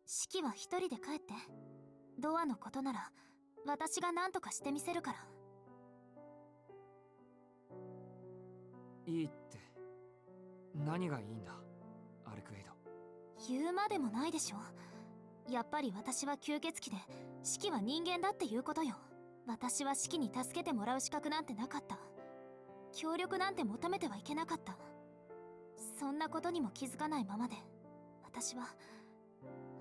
四季は一人で帰って。ドアのことなら私が何とかしてみせるから。いいって何がいいんだ、アルクエイド。言うまでもないでしょ。やっぱり私は吸血鬼で四季は人間だっていうことよ。私は四季に助けてもらう資格なんてなかった。協力なんて求めてはいけなかった。そんなことにも気づかないままで、私は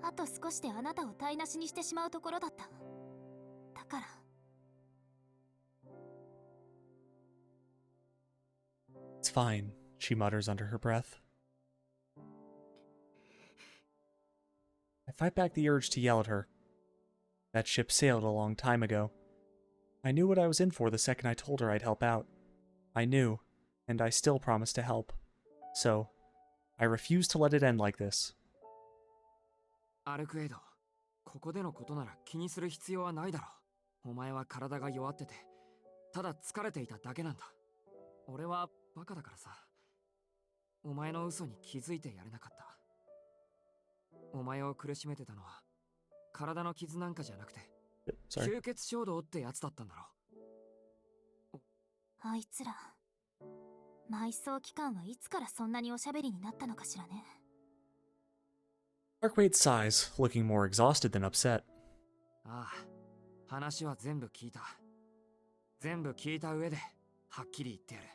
あと少しであなたを台無しにしてしまうところだった。だから。It's fine, she mutters under her breath. I fight back the urge to yell at her. That ship sailed a long time ago. I knew what I was in for the second I told her I'd help out. I knew, and I still promised to help. So, I refuse to let it end like this. アルクエイド、ここでのことなら気にする必要はないだろう。お前は体が弱ってて、ただ疲れていただけなんだ。俺はバカだからさ。お前の嘘に気づいてやれなかった。お前を苦しめてたのは体の傷なんかじゃなくて、吸血衝動ってやつだったんだろ。あいつら、埋葬期間はいつからそんなにおしゃべりになったのかしらね。Arquaid sighs, looking more exhausted than upset. ああ、話は全部聞いた。全部聞いた上ではっきり言ってやる。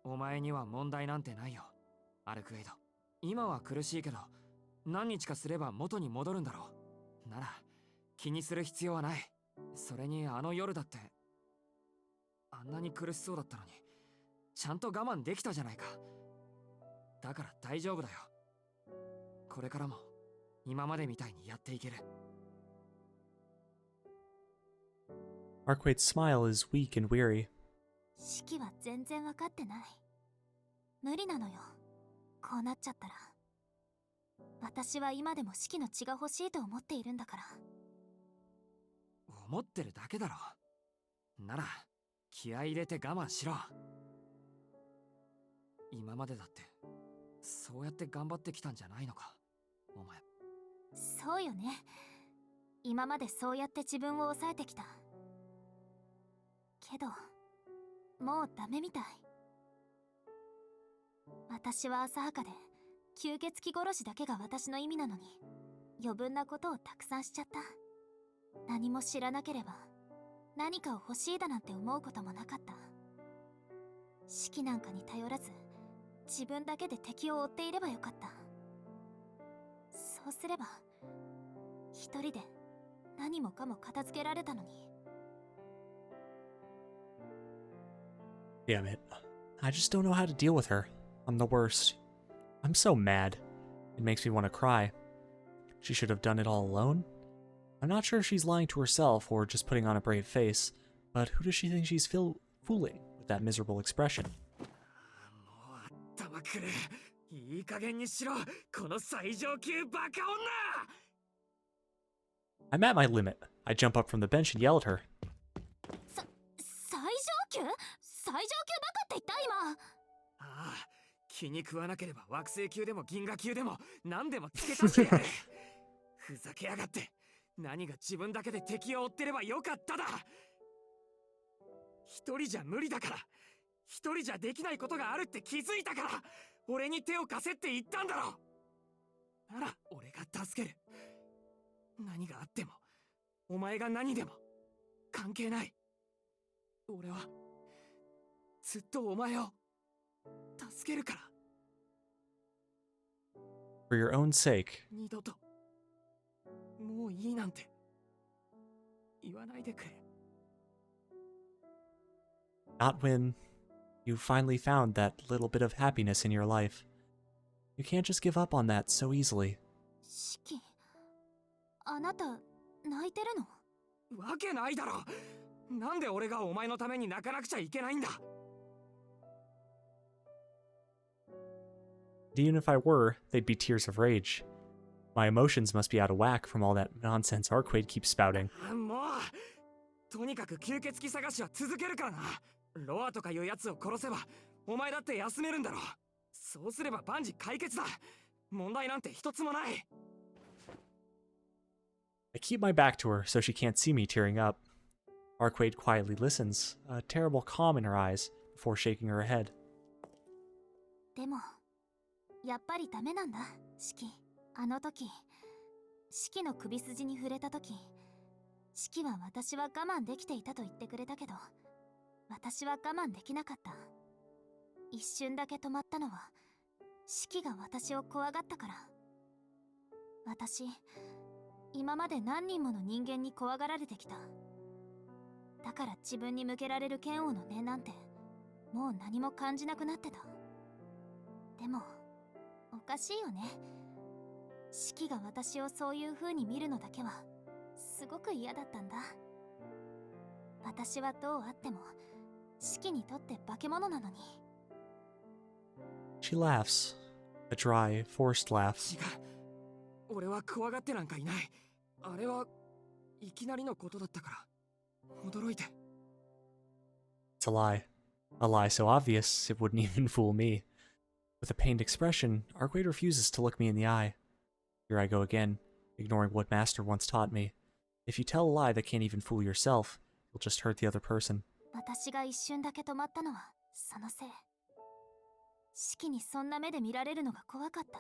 お前には問題なんてないよ、アルクエイド。今は苦しいけど何日かすれば元に戻るんだろう。なら気にする必要はない。それにあの夜だってあんなに苦しそうだったのにちゃんと我慢できたじゃないか。だから大丈夫だよ。これからも今までみたいにやっていける。Arquaid's smile is weak and weary. 四季は全然わかってない。無理なのよ。こうなっちゃったら。私は今でも四季の血が欲しいと思っているんだから。思ってるだけだろ。なら気合い入れて我慢しろ。今までだってそうやって頑張ってきたんじゃないのか、お前。そうよね。今までそうやって自分を抑えてきた。けどもうダメみたい。私は浅はかで吸血鬼殺しだけが私の意味なのに、余分なことをたくさんしちゃった。何も知らなければ何かを欲しいだなんて思うこともなかった。四季なんかに頼らず自分だけで敵を追っていればよかった。そうすれば一人で何もかも片付けられたのに。Damn it. I just don't know how to deal with her. I'm the worst. I'm so mad. It makes me want to cry. She should have done it all alone? I'm not sure if she's lying to herself or just putting on a brave face, but who does she think she's fooling with that miserable expression? もう頭くれ。いい加減にしろ。この最上級バカ女。 I'm at my limit. I jump up from the bench and yell at her. 最上級バカって言った今。ああ、気に食わなければ惑星級でも銀河級でも何でもつけ足してやる。ふざけやがって。何が自分だけで敵を追ってればよかっただ。一人じゃ無理だから。一人じゃできないことがあるって気づいたから。俺に手を貸せって言ったんだろ。なら俺が助ける。何があっても、お前が何でも関係ない。俺はずっとお前を助けるから。 For your own sake. 二度ともういいなんて言わないでくれ。 Not when you finally found that little bit of happiness in your life. You can't just give up on that so easily. 四季、あなた泣いてるの？わけないだろ。なんで俺がお前のために泣かなくちゃいけないんだ。 Even if I were, they'd be tears of rage. My emotions must be out of whack from all that nonsense Arquade keeps spouting. もうとにかく吸血鬼探しは続けるからな。ロアとかいうやつを殺せばお前だって休めるんだろ。そうすれば万事解決だ。問題なんて一つもない。 I keep my back to her so she can't see me tearing up. Arquade quietly listens, a terrible calm in her eyes, before shaking her head. でもやっぱりダメなんだ、四季。あの時四季の首筋に触れた時、四季は私は我慢できていたと言ってくれたけど、私は我慢できなかった。一瞬だけ止まったのは四季が私を怖がったから。私今まで何人もの人間に怖がられてきた。だから自分に向けられる剣王の念なんてもう何も感じなくなってた。でもおかしいよね。四季が私をそういう風に見るのだけはすごく嫌だったんだ。私はどうあっても四季にとって化け物なのに。 She laughs, a dry, forced laugh. 違う。俺は怖がってなんかいない。あれはいきなりのことだったから驚いて。 It's a lie. A lie so obvious it wouldn't even fool me. With a pained expression, Arquade refuses to look me in the eye. Here I go again, ignoring what Master once taught me. If you tell a lie that can't even fool yourself, you'll just hurt the other person. 私が一瞬だけ止まったのはそのせい。四季にそんな目で見られるのが怖かった。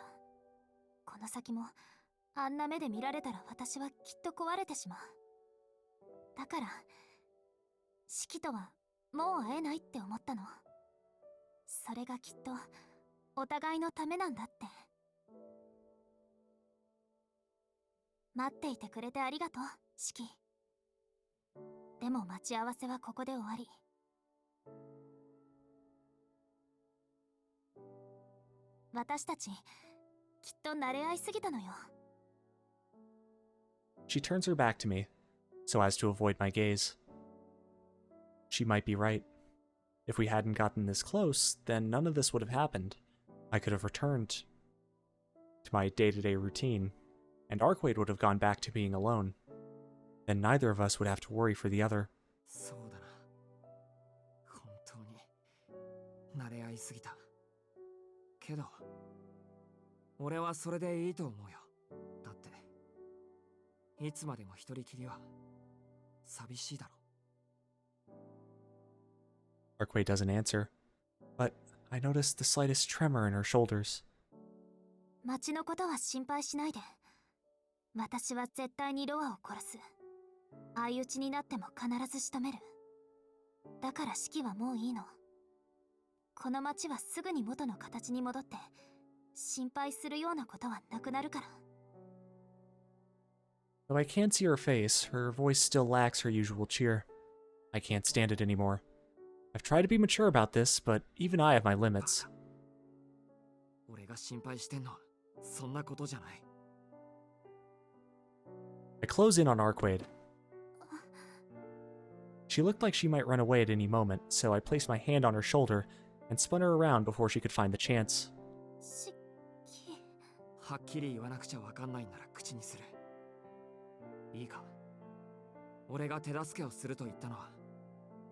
この先もあんな目で見られたら私はきっと壊れてしまう。だから四季とはもう会えないって思ったの。それがきっとお互いのためなんだって。待っていてくれてありがとう、四季。でも待ち合わせはここで終わり。私たちきっと慣れ合いすぎたのよ。 She turns her back to me, so as to avoid my gaze. She might be right. If we hadn't gotten this close, then none of this would have happened. I could have returned to my day-to-day routine, and Arquade would have gone back to being alone. Then neither of us would have to worry for the other. そうだな。本当に慣れ合いすぎた。けど俺はそれでいいと思うよ。だっていつまでも一人きりは寂しいだろ。 Arquade doesn't answer, but I notice the slightest tremor in her shoulders. 町のことは心配しないで。私は絶対にロアを殺す。相打ちになっても必ず仕留める。だから四季はもういいの。この町はすぐに元の形に戻って心配するようなことはなくなるから。 Though I can't see her face, her voice still lacks her usual cheer. I can't stand it anymore. I've tried to be mature about this, but even I have my limits. 俺が心配してんのはそんなことじゃない。 I close in on Arquaid. She looked like she might run away at any moment, so I placed my hand on her shoulder and spun her around before she could find the chance. はっきり言わなくちゃわかんないんなら口にする。いいか。俺が手助けをすると言ったのは、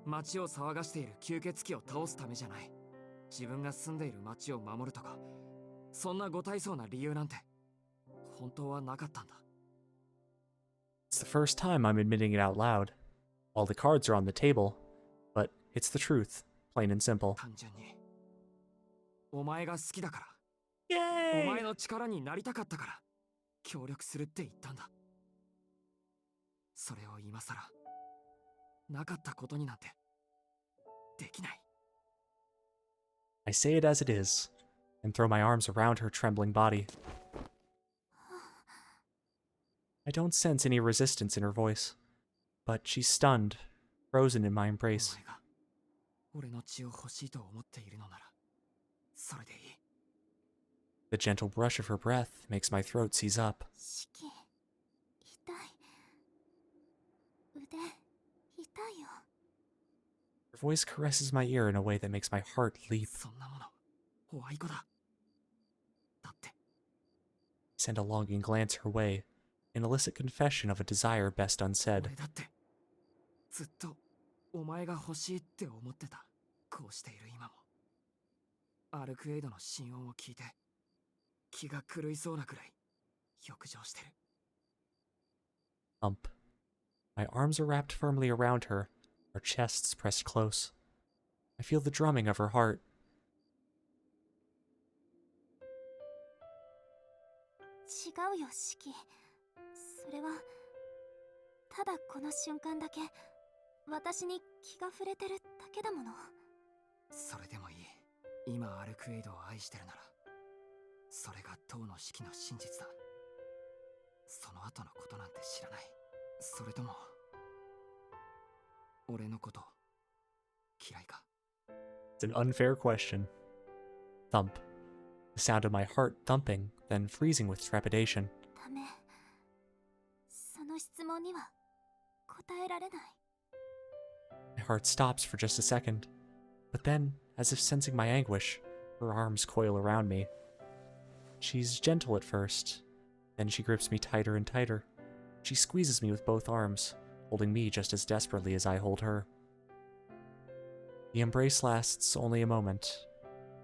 町を騒がしている吸血鬼を倒すためじゃない。自分が住んでいる町を守るとか、そんなご大層な理由なんて本当はなかったんだ。 It's the first time I'm admitting it out loud. All the cards are on the table, but it's the truth, plain and simple. 単純にお前が好きだから、 Yay! お前の力になりたかったから協力するって言ったんだ。それを今さらなかったことになんてできない。 I say it as it is, and throw my arms around her trembling body. I don't sense any resistance in her voice, but she's stunned, frozen in my お embrace. 前が俺の血を欲しいと思っているのならそれでいい。 The gentle brush of her breath makes my throat seize up. 四季、痛い。腕、痛いよ。 Her voice caresses my ear in a way that makes my heart leap. そんなものホワイトだ。だって I send a longing glance her way, an illicit confession of a desire best unsaid. 俺だってずっとお前が欲しいって思ってた。こうしている今もアルクエイドの心音を聞いて気が狂いそうなくらい欲情してる。 Thump. My arms are wrapped firmly around her, our chests pressed close. I feel the drumming of her heart. 違うよ、四季。それはただこの瞬間だけ私に気が触れてるだけだもの。それでもいい。今アルクエイドを愛してるならそれが当の式の真実だ。その後のことなんて知らない。それとも俺のこと嫌いか。 It's an unfair question. Thump. The sound of my heart thumping, then freezing with trepidation. ダメ。その質問には答えられない。 My heart stops for just a second, but then, as if sensing my anguish, her arms coil around me. She's gentle at first, then she grips me tighter and tighter. She squeezes me with both arms, holding me just as desperately as I hold her. The embrace lasts only a moment.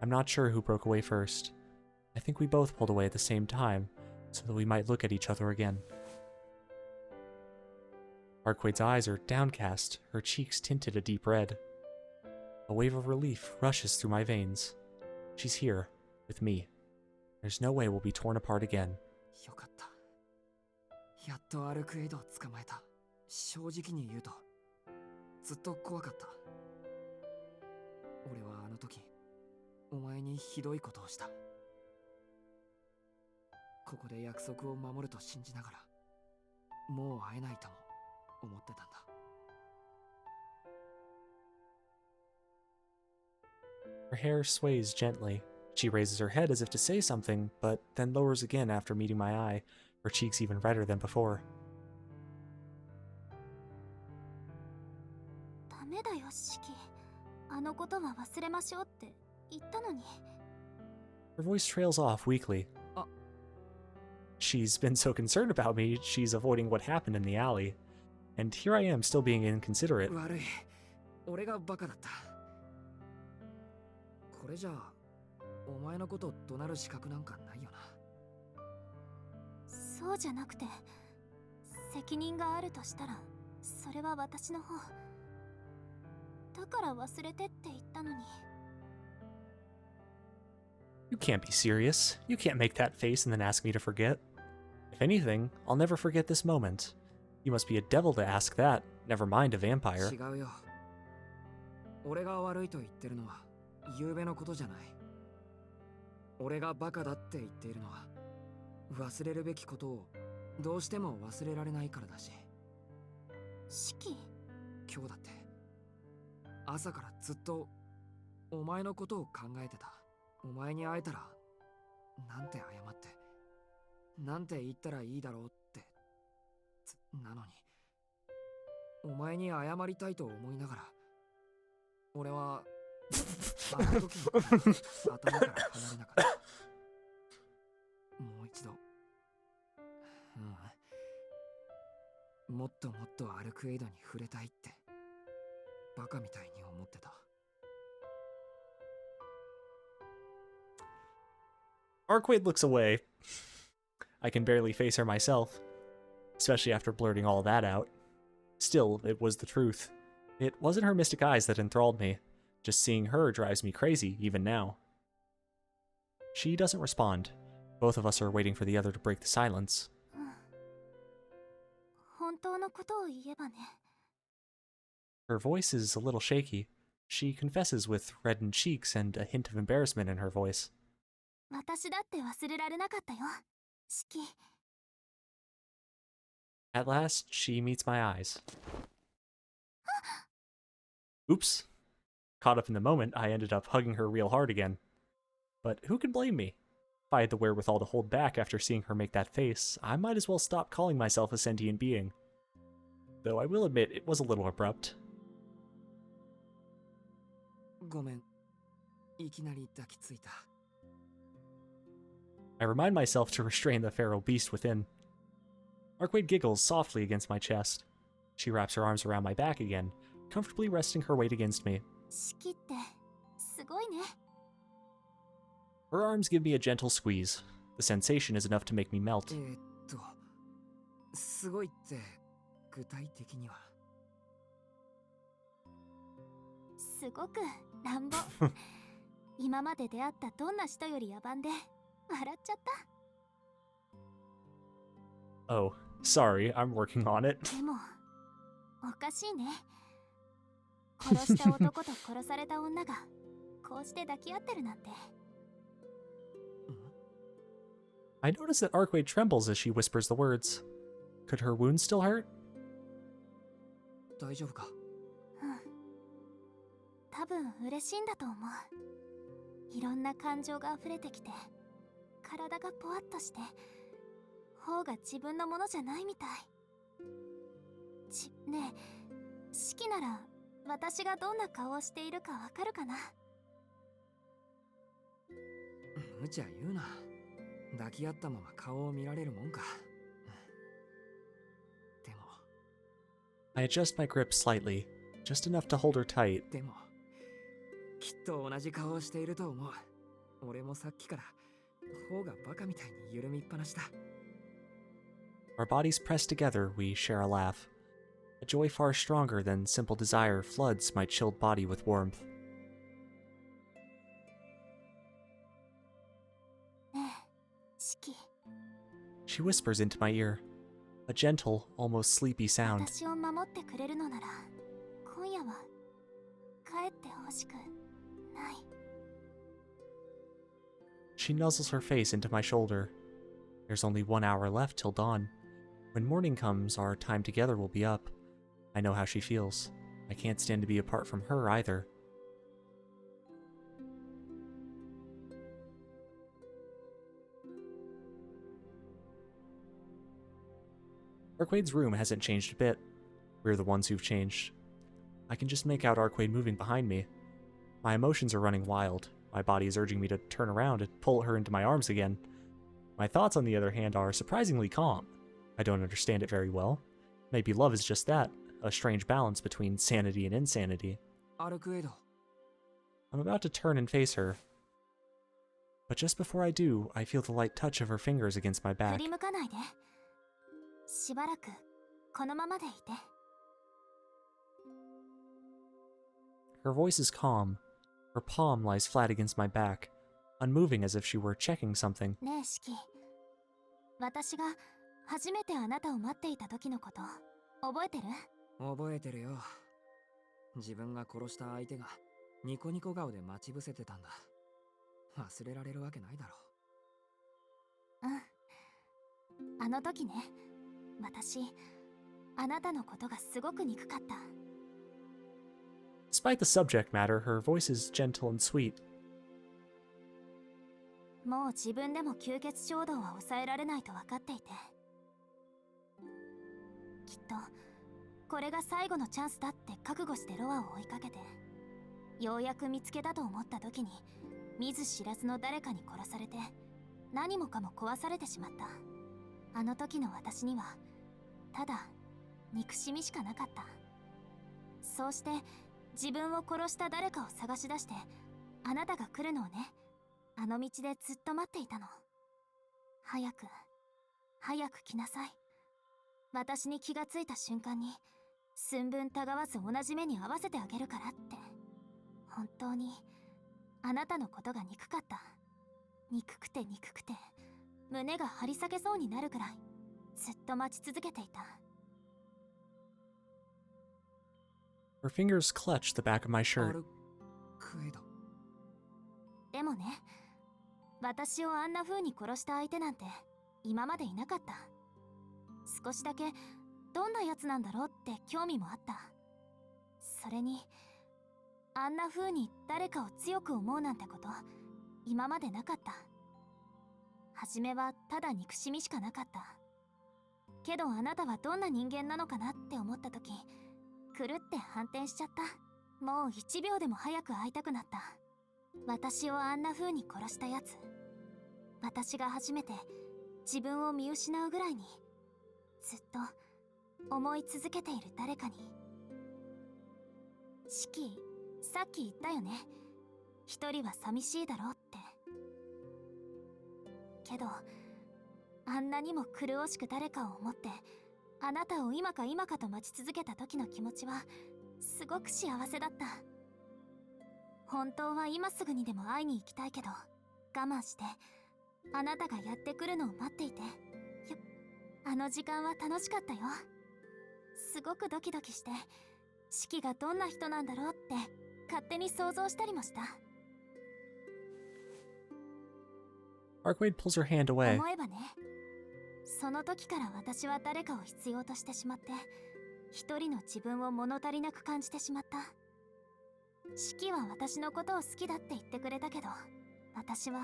I'm not sure who broke away first. I think we both pulled away at the same time, so that we might look at each other again. Arquaid's eyes are downcast, her cheeks tinted a deep red. A wave of relief rushes through my veins. She's here, with me. There's no way we'll be torn apart again. よかった。やっとアルクエイドを捕まえた。正直に言うとずっと怖かった。俺はあの時お前にひどいことをした。ここで約束を守ると信じながらもう会えないとも思ってたんだ。 Her hair sways gently. She raises her head as if to say something, but then lowers again after meeting my eye, her cheeks even redder than before. ダメだよ、四季。あのことは忘れましょうって言ったのに。 Her voice trails off weakly. Ah. She's been so concerned about me, she's avoiding what happened in the alley. And here I am still being inconsiderate. 悪い。俺がバカだった。これじゃあお前のことを怒鳴る資格なんかないよな。そうじゃなくて、責任があるとしたらそれは私の方だから忘れてって言ったのに。 You can't be serious. You can't make that face and then ask me to forget. If anything, I'll never forget this moment. You must be a devil to ask that, never mind a vampire. 違うよ。俺が悪いと言ってるのは昨べのことじゃない。俺がバカだって言っているのは忘れるべきことをどうしても忘れられないからだし。四季、今日だって朝からずっとお前のことを考えてた。お前に会えたらなんて謝ってなんて言ったらいいだろうって。なのにお前に謝りたいと思いながら、俺はあの時のことが頭から離れなかった。もう一度、もっともっとアルクエイドに触れたいってバカみたいに思ってた。Arquaid looks away. I can barely face her myself, especially after blurting all that out. Still, it was the truth. It wasn't her mystic eyes that enthralled me. Just seeing her drives me crazy, even now. She doesn't respond. Both of us are waiting for the other to break the silence. 本当のことを言えばね。 Her voice is a little shaky. She confesses with reddened cheeks and a hint of embarrassment in her voice. 私だって忘れられなかったよ。四季。 At last, she meets my eyes. Oops. Caught up in the moment, I ended up hugging her real hard again. But who can blame me? If I had the wherewithal to hold back after seeing her make that face, I might as well stop calling myself a sentient being. Though I will admit, it was a little abrupt. ごめん、いきなり抱きついた。I remind myself to restrain the feral beast within. Arquaid giggles softly against my chest. She wraps her arms around my back again, comfortably resting her weight against me. 四季ってすごいね。 Her arms give me a gentle squeeze. The sensation is enough to make me melt. すごいって具体的には。すごく乱暴。今まで出会ったどんな人より野蛮で笑っちゃった。 Oh, sorry, I'm working on it. でもおかしいね。殺した男と殺された女がこうして抱き合ってるなんて。 I notice that Arquaid trembles as she whispers the words. Could her wound still hurt? 大丈夫か？多分嬉しいんだと思う。いろんな感情が溢れてきて、体がポワッとして、方が自分のものじゃないみたい。ねえ、四季なら私がどんな顔をしているかわかるかな？無茶言うな。抱き合ったまま顔を見られるもんか。でも I adjust my grip slightly, just enough to hold her tight. でもきっと同じ顔をしていると思う。俺もさっきから方がバカみたいに緩みっぱなしだ。 Our bodies press together, we share a laugh. A joy far stronger than simple desire floods my chilled body with warmth. ねえ、四季。 She whispers into my ear, a gentle, almost sleepy sound. 私を守ってくれるのなら、今夜は帰ってほしくない。 She nuzzles her face into my shoulder. There's only 1 hour left till dawn. When morning comes, our time together will be up. I know how she feels. I can't stand to be apart from her either. Arquaid's room hasn't changed a bit. We're the ones who've changed. I can just make out Arquaid moving behind me. My emotions are running wild. My body is urging me to turn around and pull her into my arms again. My thoughts, on the other hand, are surprisingly calm. I don't understand it very well. Maybe love is just that, a strange balance between sanity and insanity. アルクエイド。 I'm about to turn and face her. But just before I do, I feel the light touch of her fingers against my 振 back. り向かないで。しばらくこのままでいて。 Her voice is calm. Her palm lies flat against my back, unmoving as if she were checking something. ねえ、四季。私が初めてあなたを待っていた時のこと覚えてる？覚えてるよ。自分が殺した相手がニコニコ顔で待ち伏せてたんだ。忘れられるわけないだろうん。あの時ね、私あなたのことがすごく憎かった。Despite the subject matter, her voice is gentle and sweet. もう自分でも吸血衝動は抑えられないと分かっていて、きっとこれが最後のチャンスだって覚悟してロアを追いかけて、ようやく見つけたと思った時に見ず知らずの誰かに殺されて、何もかも壊されてしまった。あの時の私にはただ憎しみしかなかった。そうして自分を殺した誰かを探し出して、あなたが来るのをね、あの道でずっと待っていたの。早く来なさい。私に気がついた瞬間に寸分たがわず同じ目に合わせてあげるからって。本当にあなたのことが憎かった。憎くて胸が張り裂けそうになるくらいずっと待ち続けていた。 Her fingers clutch the back of my shirt. アルクエド。でもね、私をあんな風に殺した相手なんて今までいなかった。少しだけどんなやつなんだろうって興味もあった。それにあんな風に誰かを強く思うなんてこと今までなかった。初めはただ憎しみしかなかった。けどあなたはどんな人間なのかなって思った時、狂って反転しちゃった。もう1秒でも早く会いたくなった。私をあんな風に殺したやつ、私が初めて自分を見失うぐらいにずっと思い続けている誰かに。シキ、さっき言ったよね、一人は寂しいだろうって。けどあんなにも狂おしく誰かを思ってあなたを今か今かと待ち続けた時の気持ちはすごく幸せだった。本当は今すぐにでも会いに行きたいけど、我慢してあなたがやってくるのを待っていて、あの時間は楽しかったよ。すごくドキドキして、シキがどんな人なんだろうって勝手に想像したりもした。 Arkwade pulls her hand away. 思えばね、その時から私は誰かを必要としてしまって、一人の自分を物足りなく感じてしまった。シキは私のことを好きだって言ってくれたけど、私は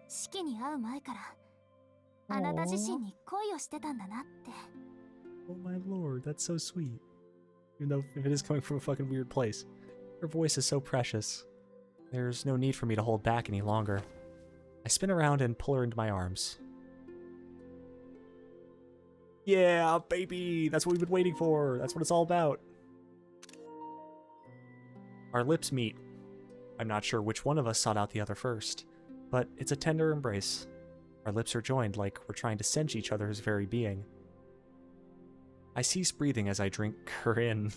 シキに会う前からあなた自身に恋をしてたんだなって。 Oh my lord, that's so sweet. Even though if it is coming from a fucking weird place. Her voice is so precious. There's no need for me to hold back any longer. I spin around and pull her into my arms. Yeah, baby! That's what we've been waiting for! That's what it's all about! Our lips meet. I'm not sure which one of us sought out the other first, but it's a tender embrace. Our lips are joined like we're trying to sense each other's very being. I cease breathing as I drink her in.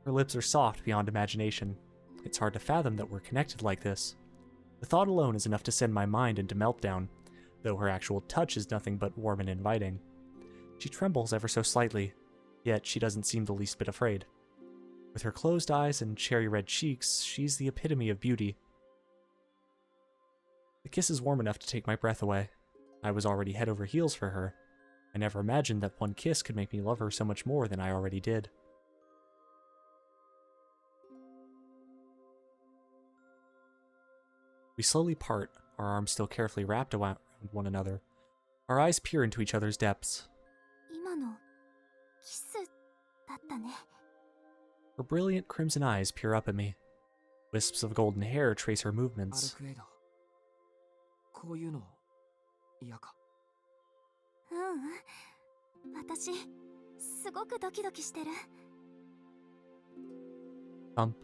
Her lips are soft beyond imagination. It's hard to fathom that we're connected like this. The thought alone is enough to send my mind into meltdown, though her actual touch is nothing but warm and inviting. She trembles ever so slightly, yet she doesn't seem the least bit afraid. With her closed eyes and cherry-red cheeks, she's the epitome of beauty. The kiss is warm enough to take my breath away. I was already head over heels for her. I never imagined that one kiss could make me love her so much more than I already did. We slowly part, our arms still carefully wrapped around one another. Our eyes peer into each other's depths. 今のキスだったね。 Her brilliant crimson eyes peer up at me. Wisps of golden hair trace her アル movements. クエド。こういうの嫌か。ううん、私すごくドキドキしてる。 Thump.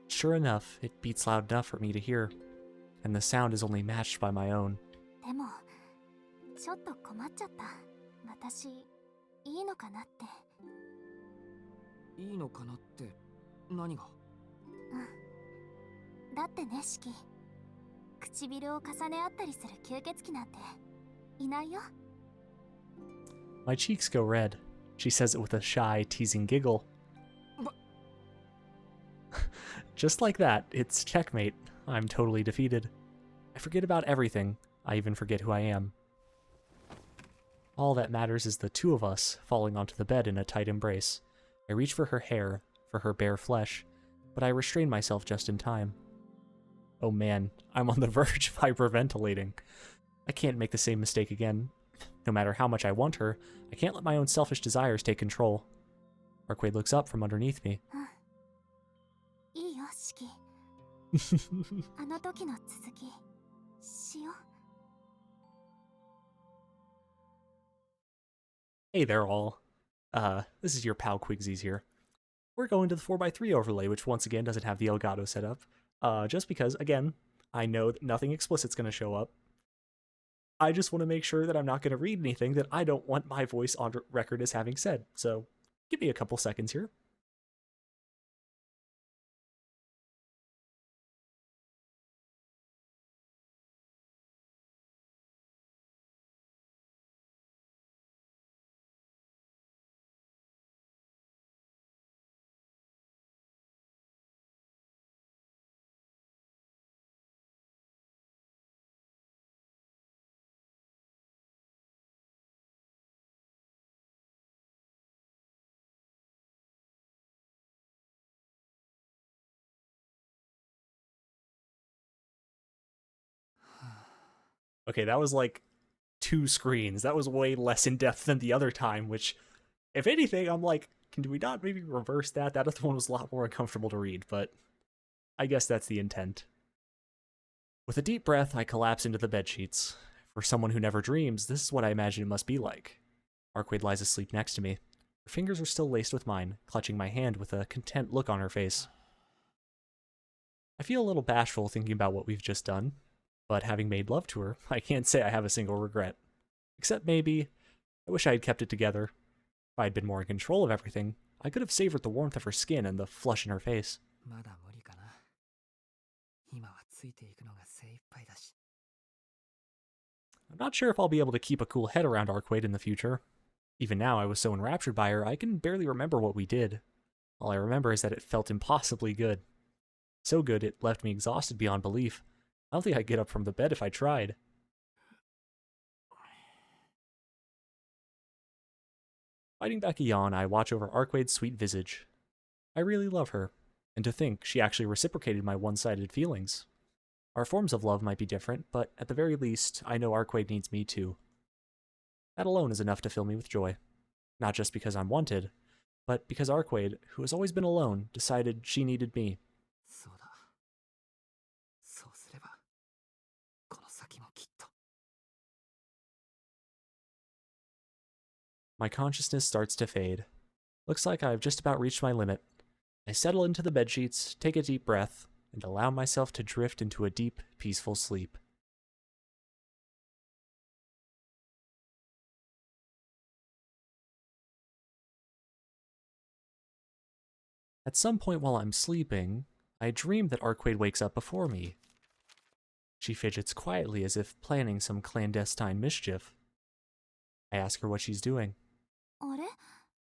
Sure enough, it beats loud enough for me to hear, and the sound is only matched by my own. でもちょっと困っちゃった。私いいのかなって。いいのかなって何が？だってね、シキ、唇を重ね合ったりする吸血鬼なんていないよ。 My cheeks go red. She says it with a shy, teasing giggle. Just like that, it's checkmate. I'm totally defeated. I forget about everything. I even forget who I am. All that matters is the two of us falling onto the bed in a tight embrace. I reach for her hair, for her bare flesh, but I restrained myself just in time. Oh man, I'm on the verge of hyperventilating. I can't make the same mistake again. No matter how much I want her, I can't let my own selfish desires take control. Arquade looks up from underneath me. いいよ、四季。あの時の続きしよう。 Hey there all. This is your pal Quigsies here. We're going to the 4x3 overlay, which once again doesn't have the Elgato set up. Just because, again, I know that nothing explicit's going to show up. I just want to make sure that I'm not going to read anything that I don't want my voice on record as having said. So, give me a couple seconds here. Okay, that was like 2 screens. That was way less in depth than the other time, which, if anything, I'm like, can we not maybe reverse that? That other one was a lot more uncomfortable to read, but I guess that's the intent. With a deep breath, I collapse into the bedsheets. For someone who never dreams, this is what I imagine it must be like. Arquade lies asleep next to me. Her fingers are still laced with mine, clutching my hand with a content look on her face. I feel a little bashful thinking about what we've just done, but having made love to her, I can't say I have a single regret. Except maybe, I wish I had kept it together. If I had been more in control of everything, I could have savored the warmth of her skin and the flush in her face. まだ無理かな。今はついていくのが精一杯だし。 I'm not sure if I'll be able to keep a cool head around Arquade in the future. Even now, I was so enraptured by her, I can barely remember what we did. All I remember is that it felt impossibly good. So good, it left me exhausted beyond belief. I don't think I'd get up from the bed if I tried. Fighting back a yawn, I watch over Arquade's sweet visage. I really love her, and to think she actually reciprocated my one-sided feelings. Our forms of love might be different, but at the very least, I know Arquade needs me too. That alone is enough to fill me with joy. Not just because I'm wanted, but because Arquade, who has always been alone, decided she needed me. そうだ。そうすれば、この先もきっと。 My consciousness starts to fade. Looks like I've just about reached my limit. I settle into the bedsheets, take a deep breath, and allow myself to drift into a deep, peaceful sleep. At some point while I'm sleeping, I dream that Arquade wakes up before me. She fidgets quietly as if planning some clandestine mischief. I ask her what she's doing. あれ、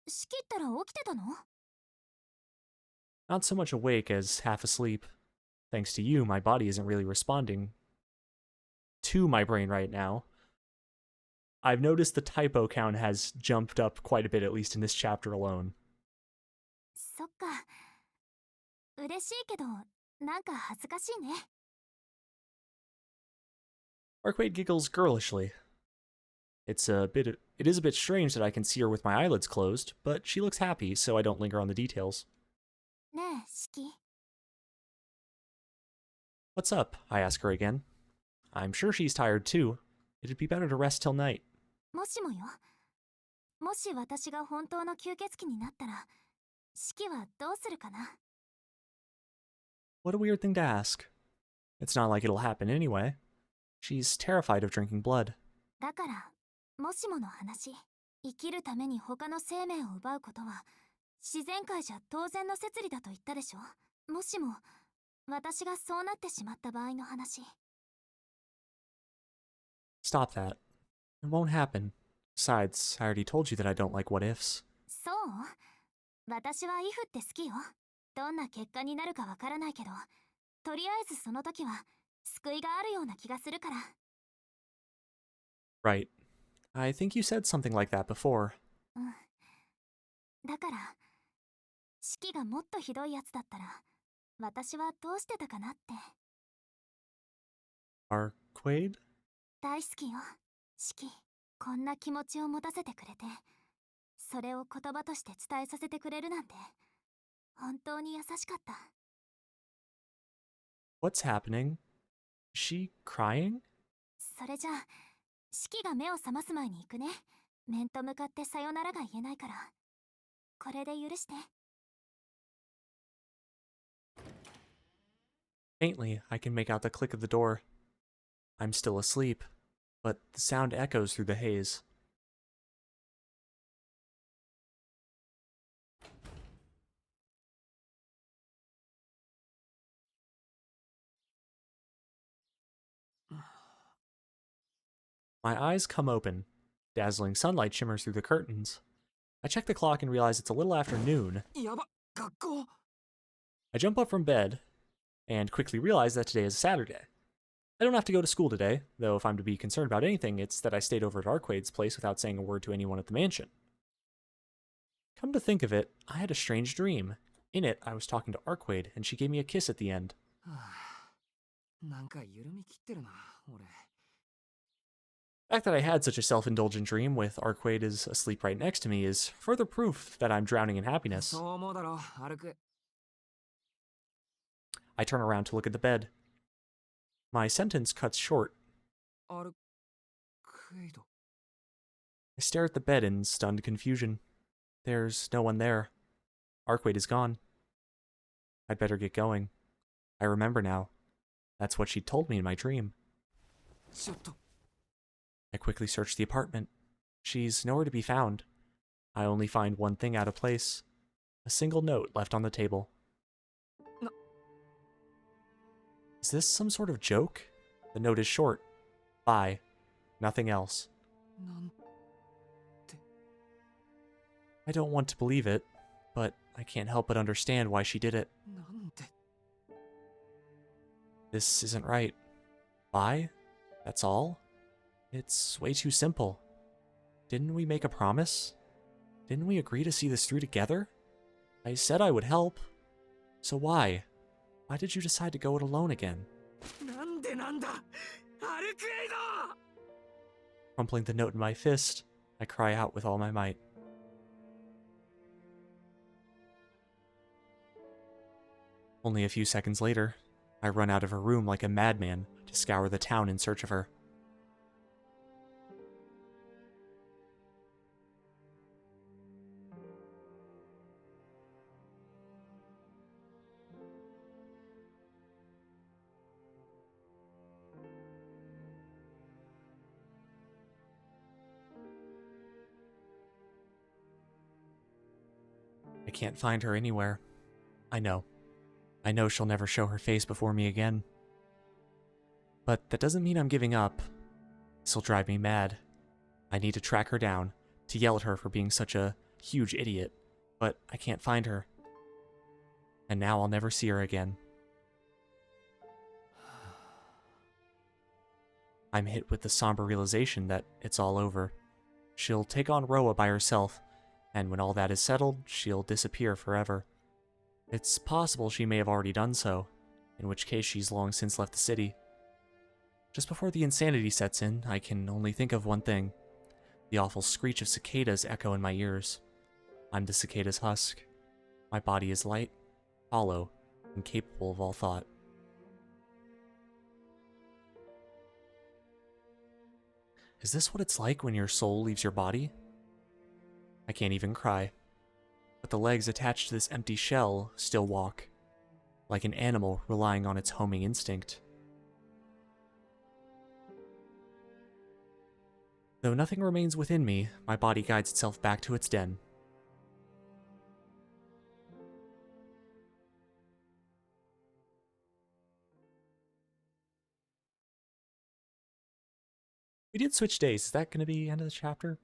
四季ったら起きてたの？ Not so much awake as half asleep. Thanks to you, my body isn't really responding to my brain right now. I've noticed the typo count has jumped up quite a bit, at least in this chapter alone. そっか。嬉しいけど、なんか恥ずかしいね。 Arquade giggles girlishly. It is a bit strange that I can see her with my eyelids closed, but she looks happy, so I don't linger on the details. ねえ、四季。 What's up? I ask her again. I'm sure she's tired too. It'd be better to rest till night. もしもよ。もし私が本当の吸血鬼になったら、四季はどうするかな？ What a weird thing to ask. It's not like it'll happen anyway. She's terrified of drinking blood. だから、もしもの話。生きるために他の生命を奪うことは、自然界じゃ当然の摂理だと言ったでしょ？もしも、私がそうなってしまった場合の話。 Stop that. It won't happen. Besides, I already told you that I don't like what ifs. そう？私はイフって好きよ。どんな結果になるかわからないけど、とりあえずその時は救いがあるような気がするから。 Right. I think you said something like that before. うん。だから、四季がもっとひどいやつだったら、私はどうしてたかなって。 Arquade? 大好きよ、四季。こんな気持ちを持たせてくれて、それを言葉として伝えさせてくれるなんて、本当に優しかった。 What's happening? Is she crying? それじゃあ、四季が目を覚ます前に行くね。面と向かってさよならが言えないから、これで許して。 Faintly, I can make out the click of the door. I'm still asleep, but the sound echoes through the haze. My eyes come open. Dazzling sunlight shimmers through the curtains. I check the clock and realize it's a little after noon. やば、学校。 I jump up from bed and quickly realize that today is Saturday. I don't have to go to school today, though if I'm to be concerned about anything, it's that I stayed over at Arquade's place without saying a word to anyone at the mansion. Come to think of it, I had a strange dream. In it, I was talking to Arquade, and she gave me a kiss at the end. はあ、なんか緩み切ってるな、俺。 The fact that I had such a self-indulgent dream with Arquade is asleep right next to me is further proof that I'm drowning in happiness. そう思うだろ、歩く。 I turn around to look at the bed. My sentence cuts short. 歩くいど。 I stare at the bed in stunned confusion. There's no one there. Arquade is gone. I'd better get going. I remember now. That's what she'd told me in my dream. ちょっと。 I quickly search the apartment. She's nowhere to be found. I only find one thing out of place. A single note left on the table. No. Is this some sort of joke? The note is short. Bye. Nothing else. なん。 I don't want to believe it, but I can't help but understand why she did it. なんで。 This isn't right. Bye? That's all? It's way too simple. Didn't we make a promise? Didn't we agree to see this through together? I said I would help. So why? Why did you decide to go it alone again? なんでなんだ、歩くいど。 Crumpling the note in my fist, I cry out with all my might. Only a few seconds later, I run out of her room like a madman to scour the town in search of her. I can't find her anywhere. I know. I know she'll never show her face before me again. But that doesn't mean I'm giving up. This'll drive me mad. I need to track her down, to yell at her for being such a huge idiot, but I can't find her. And now I'll never see her again. I'm hit with the somber realization that it's all over. She'll take on Roa by herself, and when all that is settled, she'll disappear forever. It's possible she may have already done so, in which case she's long since left the city. Just before the insanity sets in, I can only think of one thing. The awful screech of cicadas echo in my ears. I'm the cicada's husk. My body is light, hollow, and capable of all thought. Is this what it's like when your soul leaves your body? I can't even cry. But the legs attached to this empty shell still walk, like an animal relying on its homing instinct. Though nothing remains within me, my body guides itself back to its den. We did switch days. Is that going to be the end of the chapter?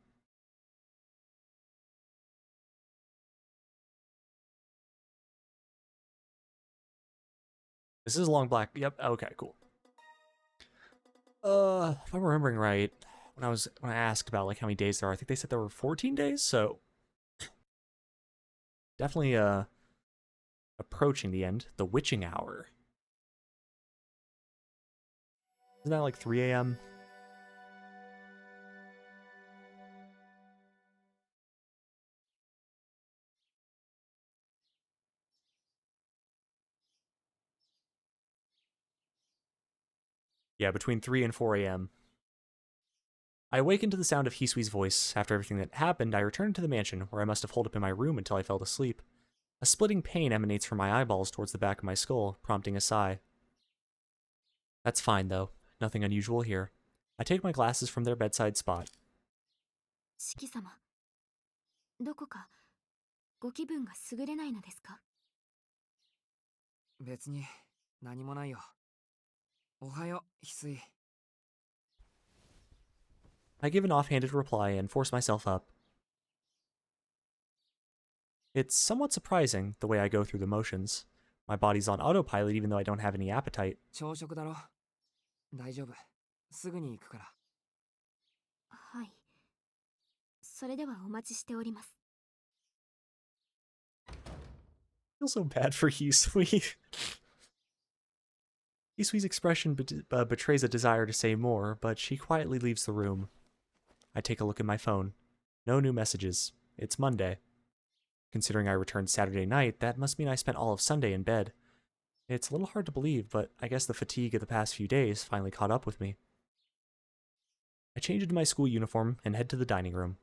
This is a long black. Yep. Okay. Cool. If I'm remembering right, when I asked about like how many days there are, I think they said there were 14 days. So definitely Approaching the end, the witching hour. Isn't that like 3 a.m.? Yeah, between 3 and 4 a.m. I awakened to the sound of Hisui's voice. After everything that happened, I returned to the mansion, where I must have holed up in my room until I fell asleep. A splitting pain emanates from my eyeballs towards the back of my skull, prompting a sigh. That's fine, though. Nothing unusual here. I take my glasses from their bedside spot. 四季様、どこかご気分が優れないのですか？別に何もないよ。おはよう、翡翠。I give an offhanded reply and force myself up. It's somewhat surprising, the way I go through the motions. My body's on autopilot even though I don't have any appetite. 朝食だろ。大丈夫。すぐに行くから。はい。それではお待ちしております。I feel so bad for Hisui. Hisui's expression betrays a desire to say more, but she quietly leaves the room. I take a look at my phone. No new messages. It's Monday. Considering I returned Saturday night, that must mean I spent all of Sunday in bed. It's a little hard to believe, but I guess the fatigue of the past few days finally caught up with me. I change into my school uniform and head to the dining room.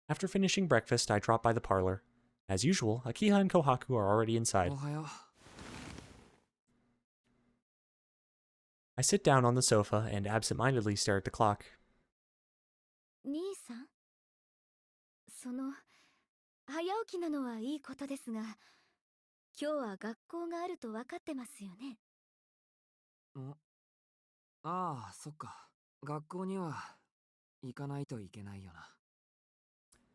After finishing breakfast, I drop by the parlor. As usual, Akiha and Kohaku are already inside. おはよう。I sit down on the sofa and absent-mindedly stare at the clock. 兄さん、その早起きなのはいいことですが、今日は学校があると分かってますよね。ああ、そっか。学校には行かないといけないよな。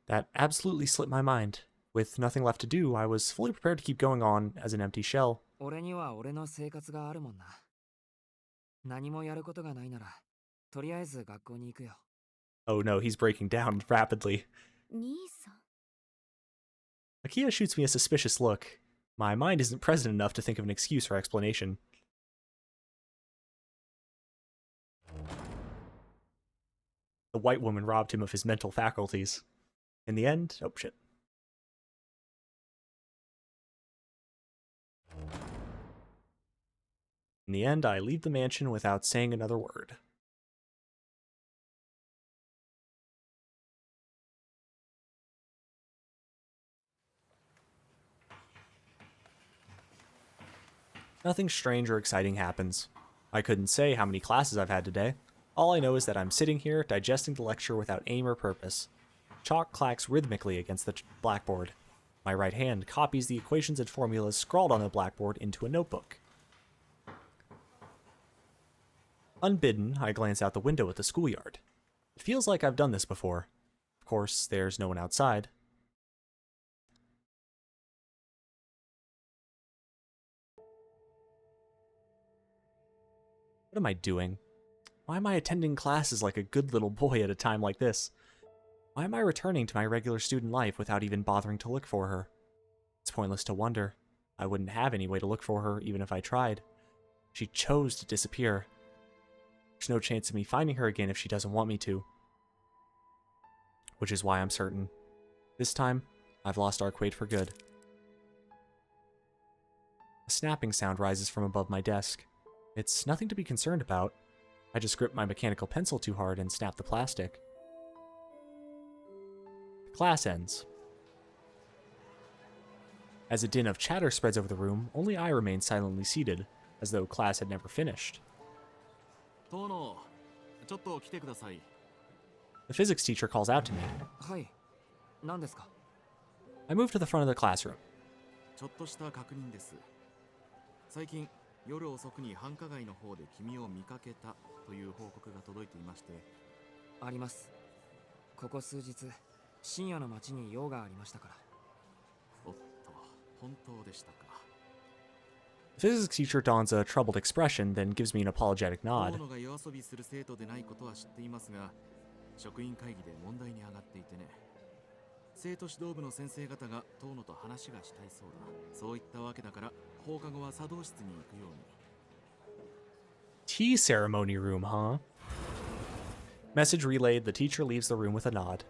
That absolutely slipped my mind. With nothing left to do, I was fully prepared to keep going on as an empty shell. 俺には俺の生活があるもんな。何もやることがないなら、とりあえず学校に行くよ。Oh no, he's breaking down rapidly. 兄さん。Akiha shoots me a suspicious look. My mind isn't present enough to think of an excuse or explanation. The white woman robbed him of his mental faculties. In the end, oh shit. In the end, I leave the mansion without saying another word. Nothing strange or exciting happens. I couldn't say how many classes I've had today. All I know is that I'm sitting here, digesting the lecture without aim or purpose. Chalk clacks rhythmically against the blackboard. My right hand copies the equations and formulas scrawled on the blackboard into a notebook. Unbidden, I glance out the window at the schoolyard. It feels like I've done this before. Of course, there's no one outside. What am I doing? Why am I attending classes like a good little boy at a time like this? Why am I returning to my regular student life without even bothering to look for her? It's pointless to wonder. I wouldn't have any way to look for her even if I tried. She chose to disappear. There's no chance of me finding her again if she doesn't want me to. Which is why I'm certain. This time, I've lost Arcade for good. A snapping sound rises from above my desk. It's nothing to be concerned about. I just grip my mechanical pencil too hard and snap the plastic. The class ends. As a din of chatter spreads over the room, only I remain silently seated, as though class had never finished. Tono, ちょっと来てください。 The physics teacher calls out to me. はい。何ですか？ I move to the front of the classroom. ちょっとした確認です。最近夜遅くに繁華街の方で君を見かけたという報告が届いていまして。あります。ここ数日、深夜の街に用がありましたから。おっと、本当でしたか。The physics teacher dons a troubled expression, then gives me an apologetic nod. 大野が夜遊びする生徒でないことは知っていますが、職員会議で問題に上がっていてね。生徒指導部の先生方が遠野と話がしたいそうだ。そういったわけだから放課後は茶道室に行くように。 Tea ceremony room, huh? Message relayed, the teacher leaves the room with a nod.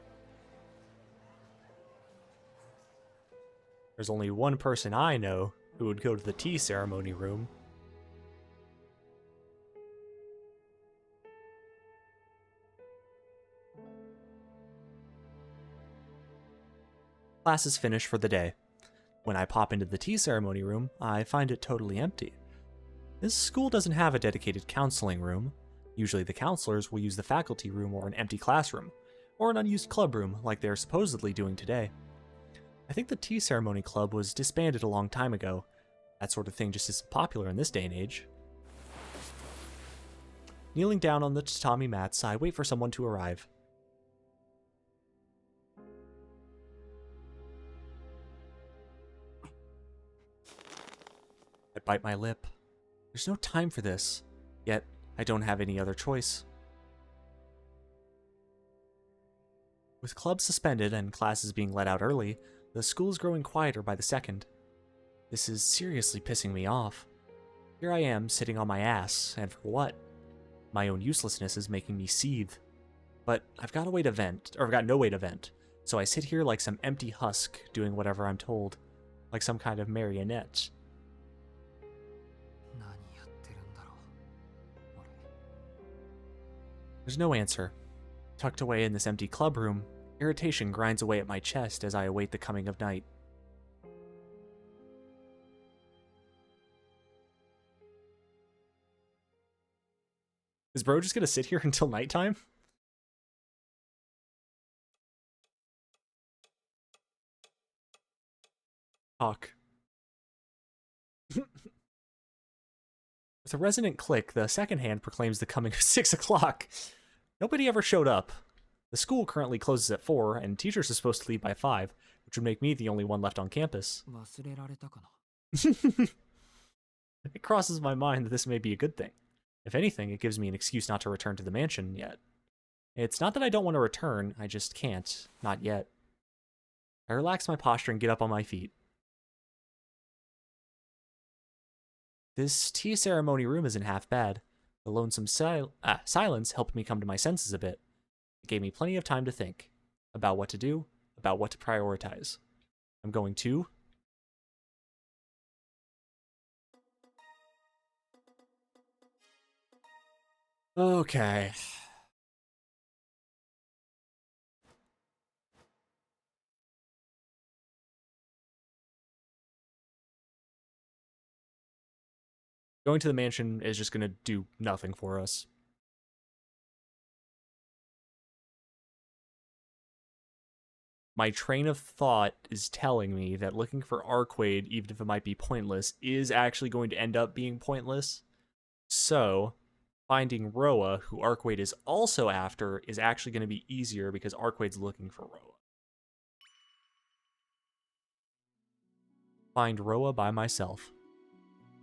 There's only one person I know who would go to the tea ceremony room. Class is finished for the day. When I pop into the tea ceremony room, I find it totally empty. This school doesn't have a dedicated counseling room. Usually the counselors will use the faculty room or an empty classroom, or an unused club room like they're supposedly doing today. I think the tea ceremony club was disbanded a long time ago. That sort of thing just isn't popular in this day and age. Kneeling down on the tatami mats, I wait for someone to arrive. I bite my lip. There's no time for this, yet I don't have any other choice. With clubs suspended and classes being let out early, the school is growing quieter by the second. This is seriously pissing me off. Here I am, sitting on my ass, and for what? My own uselessness is making me seethe. But I've got no way to vent, so I sit here like some empty husk, doing whatever I'm told, like some kind of marionette. There's no answer. Tucked away in this empty club room, irritation grinds away at my chest as I await the coming of night. Is bro just gonna sit here until nighttime? Talk. With a resonant click, the second hand proclaims the coming of 6 o'clock. Nobody ever showed up. The school currently closes at 4, and teachers are supposed to leave by 5, which would make me the only one left on campus. It crosses my mind that this may be a good thing. If anything, it gives me an excuse not to return to the mansion yet. It's not that I don't want to return, I just can't. Not yet. I relax my posture and get up on my feet. This tea ceremony room isn't half bad. The lonesome silence helped me come to my senses a bit. It gave me plenty of time to think. About what to do, about what to prioritize. I'm going to... Okay. Going to the mansion is just going to do nothing for us. My train of thought is telling me that looking for Arcade, even if it might be pointless, is actually going to end up being pointless. So, finding Roa, who Arcade is also after, is actually going to be easier because Arcade's looking for Roa. Find Roa by myself.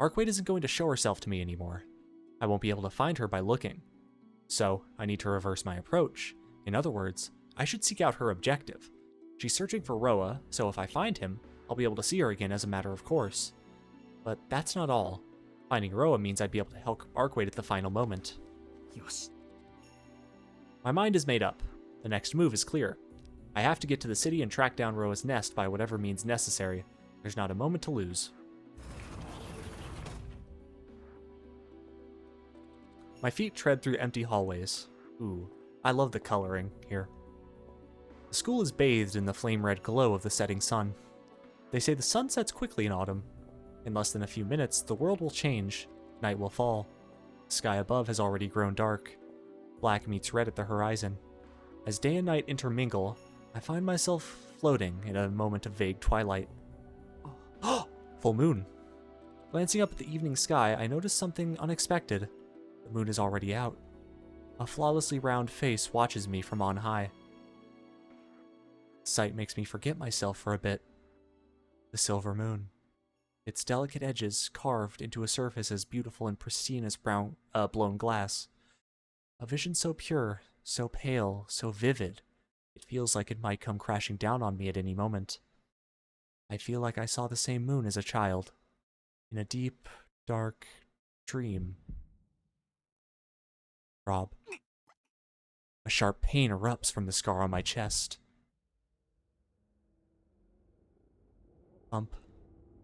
Arcade isn't going to show herself to me anymore. I won't be able to find her by looking. So, I need to reverse my approach. In other words, I should seek out her objective. She's searching for Roa, so if I find him, I'll be able to see her again as a matter of course. But that's not all. Finding Roa means I'd be able to help Arcade at the final moment. Yosh. My mind is made up. The next move is clear. I have to get to the city and track down Roa's nest by whatever means necessary. There's not a moment to lose. My feet tread through empty hallways. Ooh, I love the coloring here. The school is bathed in the flame-red glow of the setting sun. They say the sun sets quickly in autumn. In less than a few minutes, the world will change. Night will fall. The sky above has already grown dark. Black meets red at the horizon. As day and night intermingle, I find myself floating in a moment of vague twilight. Oh, full moon. Glancing up at the evening sky, I notice something unexpected. The moon is already out. A flawlessly round face watches me from on high. The sight makes me forget myself for a bit. The silver moon. Its delicate edges carved into a surface as beautiful and pristine as blown glass. A vision so pure, so pale, so vivid. It feels like it might come crashing down on me at any moment. I feel like I saw the same moon as a child, in a deep, dark dream. Rob. A sharp pain erupts from the scar on my chest. Thump.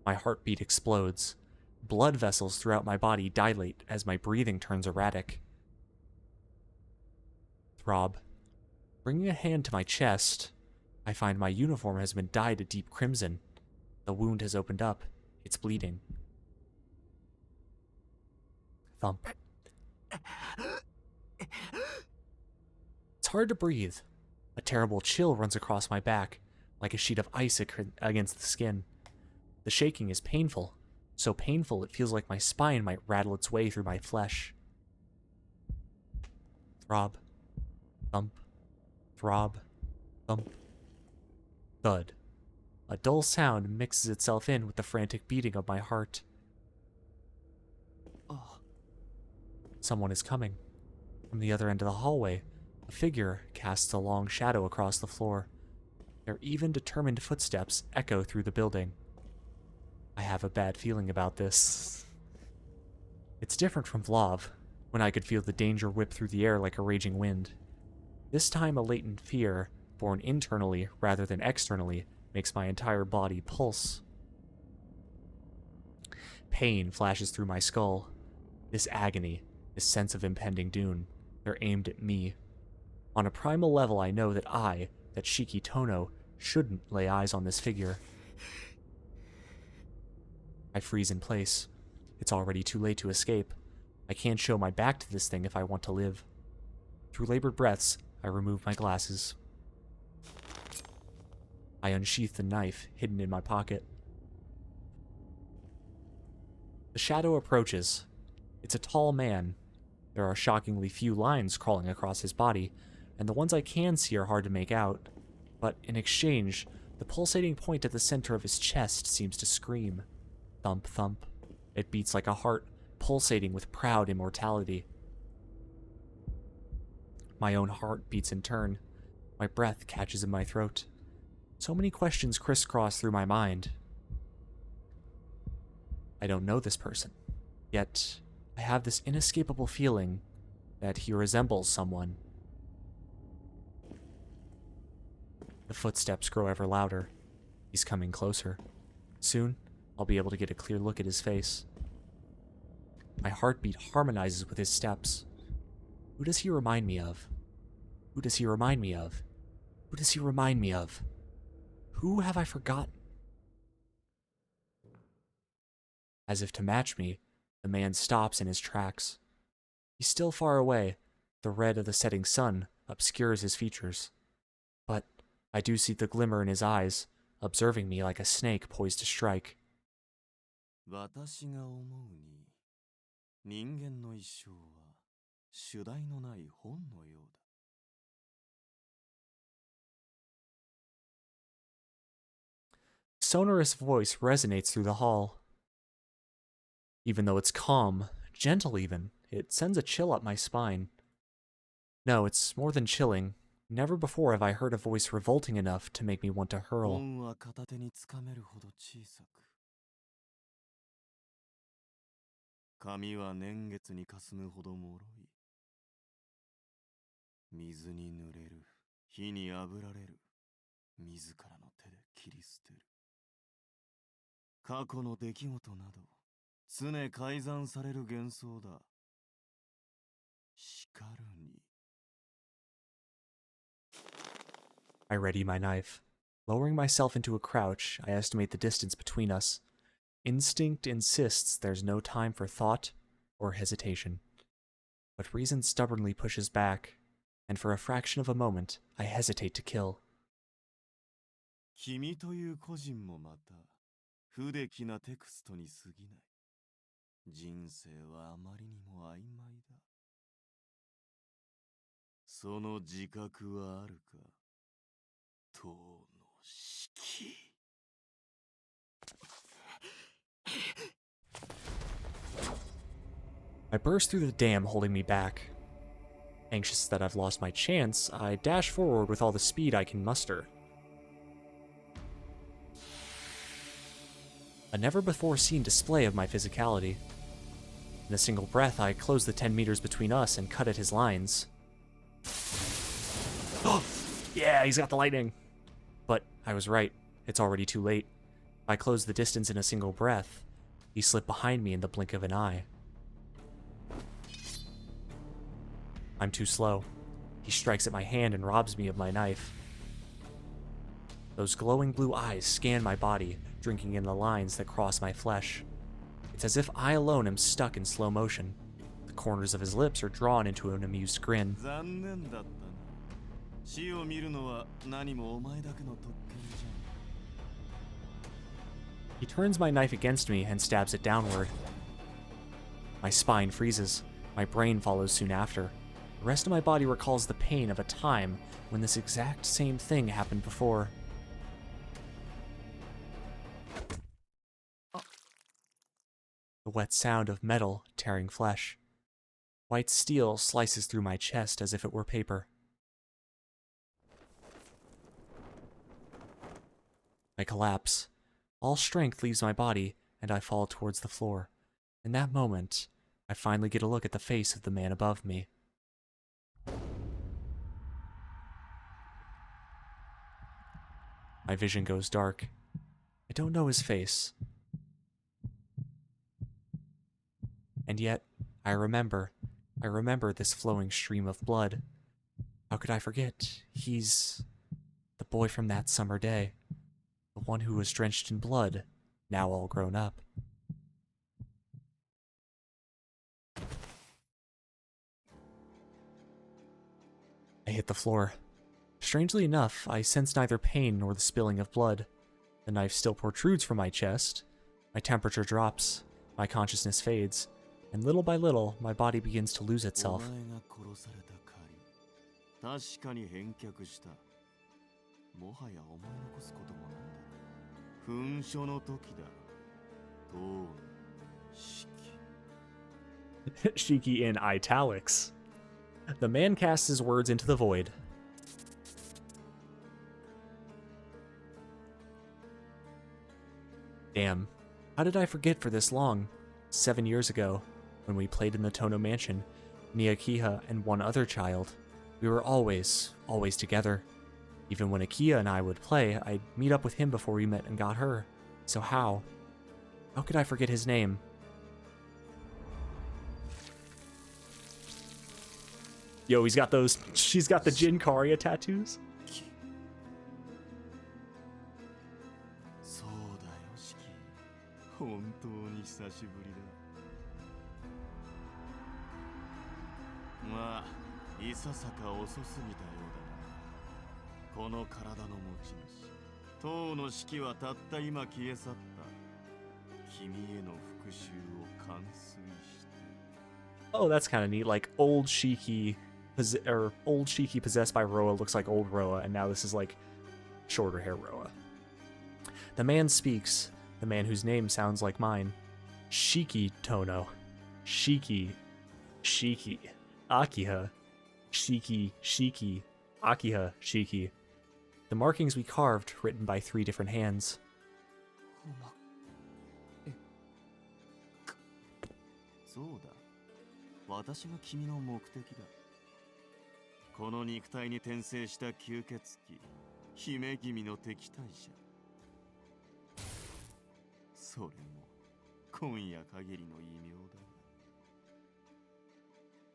My heartbeat explodes. Blood vessels throughout my body dilate as my breathing turns erratic. Throb. Bringing a hand to my chest, I find my uniform has been dyed a deep crimson. The wound has opened up. It's bleeding. Thump. It's hard to breathe. A terrible chill runs across my back, like a sheet of ice against the skin. The shaking is painful, so painful it feels like my spine might rattle its way through my flesh. Throb. Thump. Throb. Thump. Thud. A dull sound mixes itself in with the frantic beating of my heart. Oh. Someone is coming. From the other end of the hallway, a figure casts a long shadow across the floor. Their even determined footsteps echo through the building. I have a bad feeling about this. It's different from Vlav, when I could feel the danger whip through the air like a raging wind. This time a latent fear, born internally rather than externally, makes my entire body pulse. Pain flashes through my skull. This agony, this sense of impending doom, they're aimed at me. On a primal level, I know that that Shiki Tono, shouldn't lay eyes on this figure. I freeze in place. It's already too late to escape. I can't show my back to this thing if I want to live. Through labored breaths, I remove my glasses. I unsheath the knife hidden in my pocket. The shadow approaches. It's a tall man. There are shockingly few lines crawling across his body, and the ones I can see are hard to make out. But in exchange, the pulsating point at the center of his chest seems to scream. Thump, thump. It beats like a heart, pulsating with proud immortality. My own heart beats in turn. My breath catches in my throat. So many questions crisscross through my mind. I don't know this person, yet I have this inescapable feeling that he resembles someone. The footsteps grow ever louder. He's coming closer. Soon, I'll be able to get a clear look at his face. My heartbeat harmonizes with his steps. Who does he remind me of? Who does he remind me of? Who does he remind me of? Who have I forgotten? As if to match me, the man stops in his tracks. He's still far away. The red of the setting sun obscures his features. But I do see the glimmer in his eyes, observing me like a snake poised to strike. 私が思うに、人間の一生は主題のない本のようだ。Sonorous voice resonates through the hall. Even though it's calm, gentle even, it sends a chill up my spine. No, it's more than chilling. Never before have I heard a voice revolting enough to make me want to hurl. 本は片手につかめるほど小さく。髪は年月にかすむほど脆い。水に濡れる、火に炙られる、自らの手で切り捨てる。過去の出来事など、常改ざんされる幻想だ。しかるに。I ready my knife. Lowering myself into a crouch, I estimate the distance between us. Instinct insists there's no time for thought or hesitation. But reason stubbornly pushes back, and for a fraction of a moment, I hesitate to kill. 君という個人もまた不出来なテクストに過ぎない。人生はあまりにも曖昧だ。その自覚はあるか、塔の式。I burst through the dam holding me back. Anxious that I've lost my chance, I dash forward with all the speed I can muster. A never-before-seen display of my physicality. In a single breath, I close the 10 meters between us and cut at his lines. Oh, yeah, he's got the lightning! But I was right. It's already too late. I closed the distance in a single breath. He slipped behind me in the blink of an eye. I'm too slow. He strikes at my hand and robs me of my knife. Those glowing blue eyes scan my body, drinking in the lines that cross my flesh. It's as if I alone am stuck in slow motion. The corners of his lips are drawn into an amused grin. He turns my knife against me and stabs it downward. My spine freezes. My brain follows soon after. The rest of my body recalls the pain of a time when this exact same thing happened before. The wet sound of metal tearing flesh. White steel slices through my chest as if it were paper. I collapse. All strength leaves my body, and I fall towards the floor. In that moment, I finally get a look at the face of the man above me. My vision goes dark. I don't know his face. And yet, I remember this flowing stream of blood. How could I forget? He's the boy from that summer day. The one who was drenched in blood, now all grown up. I hit the floor. Strangely enough, I sense neither pain nor the spilling of blood. The knife still protrudes from my chest. My temperature drops. My consciousness fades. And little by little, my body begins to lose itself. Shiki in italics. The man casts his words into the void. Damn. How did I forget for this long? 7 years ago, when we played in the Tono Mansion, me, Akiha, and one other child, we were always together. Even when Akiha and I would play, I'd meet up with him before we met and got her. So how? How could I forget his name? Yo, she's got the Jin Karia tattoos. Oh, that's kind of neat. Like old Shiki possessed by Roa looks like old Roa, and now this is like shorter hair Roa. The man speaks. The man whose name sounds like mine. Shiki Tono. Shiki. Akiha. Shiki. Akiha. Shiki. The markings we carved, written by 3 different hands.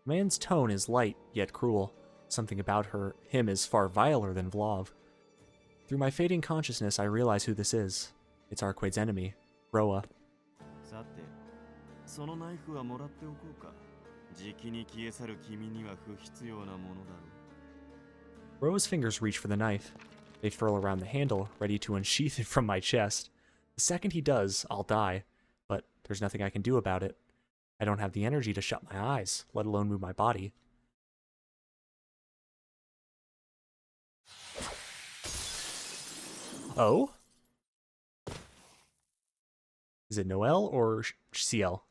Man's tone is light, yet cruel. Something about him is far viler than Vlov. Through my fading consciousness, I realize who this is. It's Arquade's enemy, Roa. Roa's fingers reach for the knife. They furl around the handle, ready to unsheath it from my chest. The second he does, I'll die, but there's nothing I can do about it. I don't have the energy to shut my eyes, let alone move my body. Oh? Is it Noel or CL?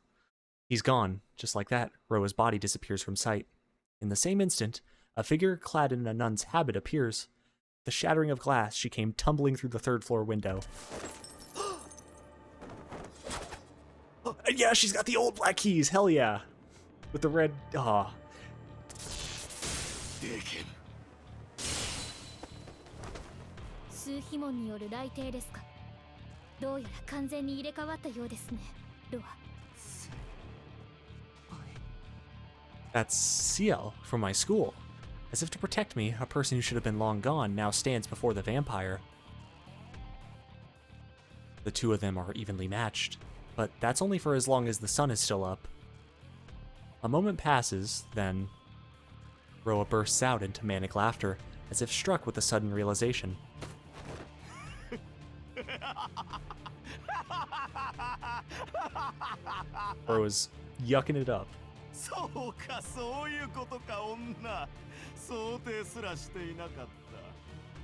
He's gone. Just like that, Roa's body disappears from sight. In the same instant, a figure clad in a nun's habit appears. With the shattering of glass, she came tumbling through the third-floor window. And yeah, she's got the old black keys, hell yeah! With the red... ah. That's Ciel from my school. As if to protect me, a person who should have been long gone now stands before the vampire. The two of them are evenly matched, but that's only for as long as the sun is still up. A moment passes, then Roa bursts out into manic laughter, as if struck with a sudden realization. Roa's yucking it up. そうか、そういうことか、女。想定すらしていなかった。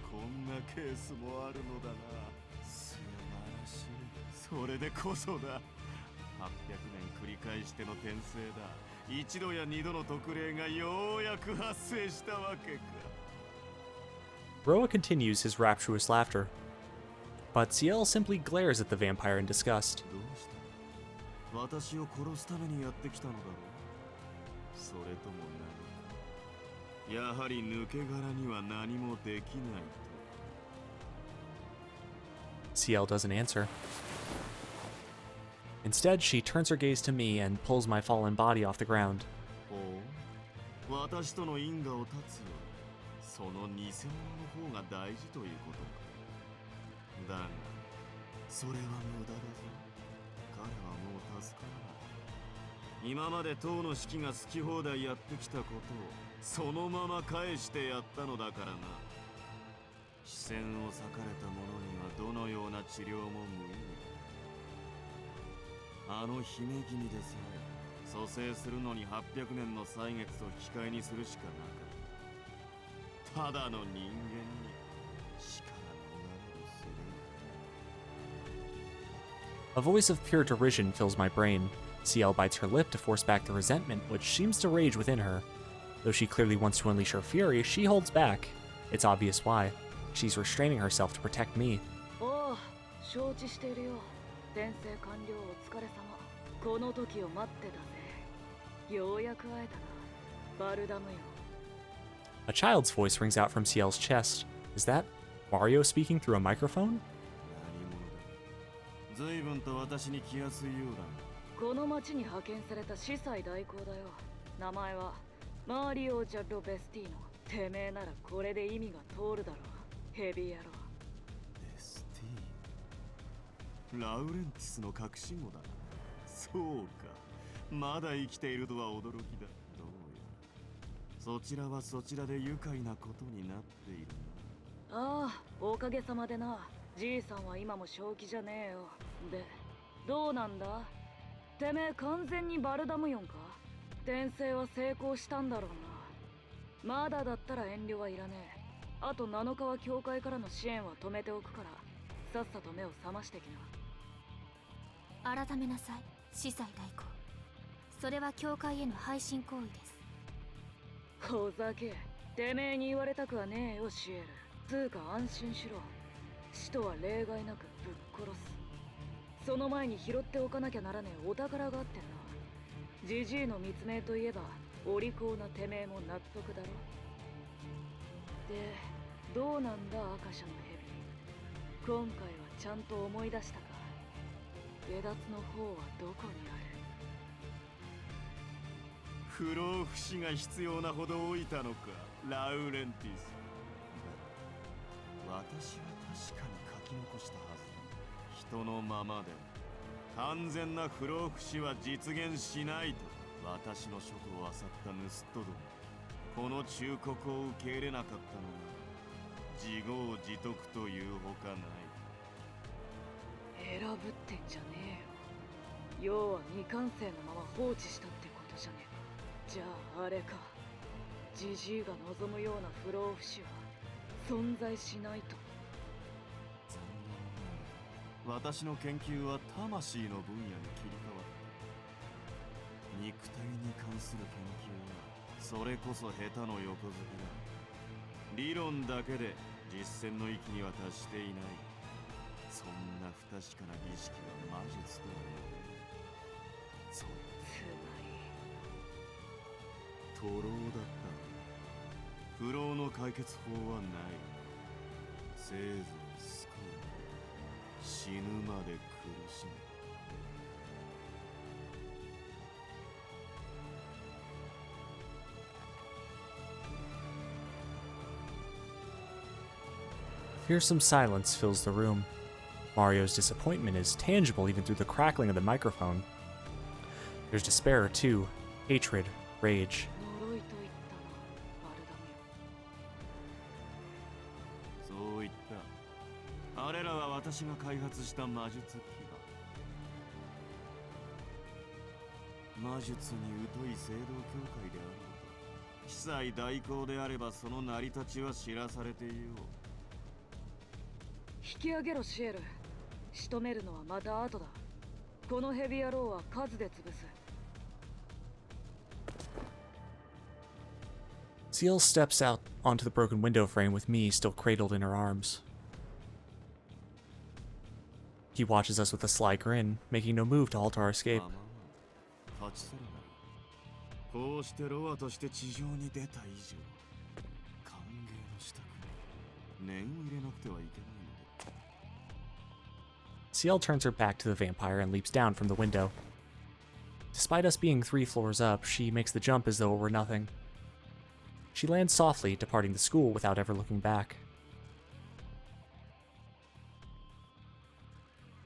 こんなケースもあるのだな。素晴らしい。それでこそだ。800年繰り返しての転生だ。一度や二度の特例がようやく発生したわけか。Roa continues his rapturous laughter, but Ciel simply glares at the vampire in disgust. どうした？私を殺すためにやってきたのだろう。それとも何か。やはり抜け殻には何もできないと。Ciel doesn't answer. Instead, she turns her gaze to me and pulls my fallen body off the ground. ほう、私との因果を断つよ。その偽物の方が大事ということか。だが、それは無駄だぞ。彼はもう助からない。今まで党の指揮が好き放題やってきたことをそのまま返してやったのだからな。視線を裂かれた者にはどのような治療も無意味だ。あの姫君でさえ蘇生するのに800年の歳月と引き換えにするしかなかった。ただの人間に死から逃れるする。 A voice of pure derision fills my brain. Ciel bites her lip to force back the resentment, which seems to rage within her. Though she clearly wants to unleash her fury, she holds back. It's obvious why. She's restraining herself to protect me. Oh, 承知しているよ。転生完了お疲れ様。この時を待ってたぜ。ようやく会えたな。バルダムよ。 A child's voice rings out from Ciel's chest. Is that Mario speaking through a microphone? 何者だ。随分と私に来やすいようだな。この町に派遣された司祭代行だよ。名前はマリオ・ジャッロ・ベスティーノ。てめえならこれで意味が通るだろう。ヘビ野郎。ベスティーノ。ラウレンティスの隠し子だ。そうか。まだ生きているとは驚きだ。どうやらそちらはそちらで愉快なことになっているな。ああ、おかげさまでな。じいさんは今も正気じゃねえよ。で、どうなんだ？てめえ完全にバルダムヨンか？転生は成功したんだろうな。まだだったら遠慮はいらねえ。あと7日は教会からの支援は止めておくから、さっさと目を覚ましてきな。改めなさい、司祭代行。それは教会への配信行為です。ほざけ、てめえに言われたくはねえよ、シエル。つうか安心しろ。死とは例外なくぶっ殺す。その前に拾っておかなきゃならねえお宝があってな。ジジイの密命といえばお利口なてめえも納得だろ。で、どうなんだ赤社のヘビ。今回はちゃんと思い出したか。下脱の方はどこにある？不老不死が必要なほど老いたのか、ラウレンティス。私は確かに書き残したはずだ。人のままで完全な不老不死は実現しないと私の書庫を漁った盗人ども。この忠告を受け入れなかったのは自業自得というほかない。選ぶってんじゃねえよ。要は未完成のまま放置したってことじゃねえか。じゃああれか。ジジイが望むような不老不死は存在しないと。残念ながら私の研究は魂の分野に切り替わった。肉体に関する研究はそれこそ下手の横好きだ。理論だけで実践の域には達していない。そんな不確かな儀式は魔術とは呼べる。それ徒労だった。不老の解決法はない。せいぜい救う。死ぬまで苦しむ。Fearsome silence fills the room. Mario's disappointment is tangible even through the crackling of the microphone. There's despair too, hatred, rage. 呪いと言ったな、バルダメよ。そう言った。あれらは私が開発した魔術機だ。魔術に疎い聖堂教会であろうと、司祭代行であればその成り立ちは知らされていよう。引き上げろシエル。仕留めるのはまた後だ。このヘビ野郎は数で潰す。Ciel steps out onto the broken window frame with me still cradled in her arms. He watches us with a sly grin, making no move to halt our escape. 立ち去るな。こうしてロアとして地上に出た以上、歓迎の支度に念を入れなくてはいけないので。Ciel turns her back to the vampire and leaps down from the window. Despite us being 3 floors up, she makes the jump as though it were nothing. She lands softly, departing the school without ever looking back.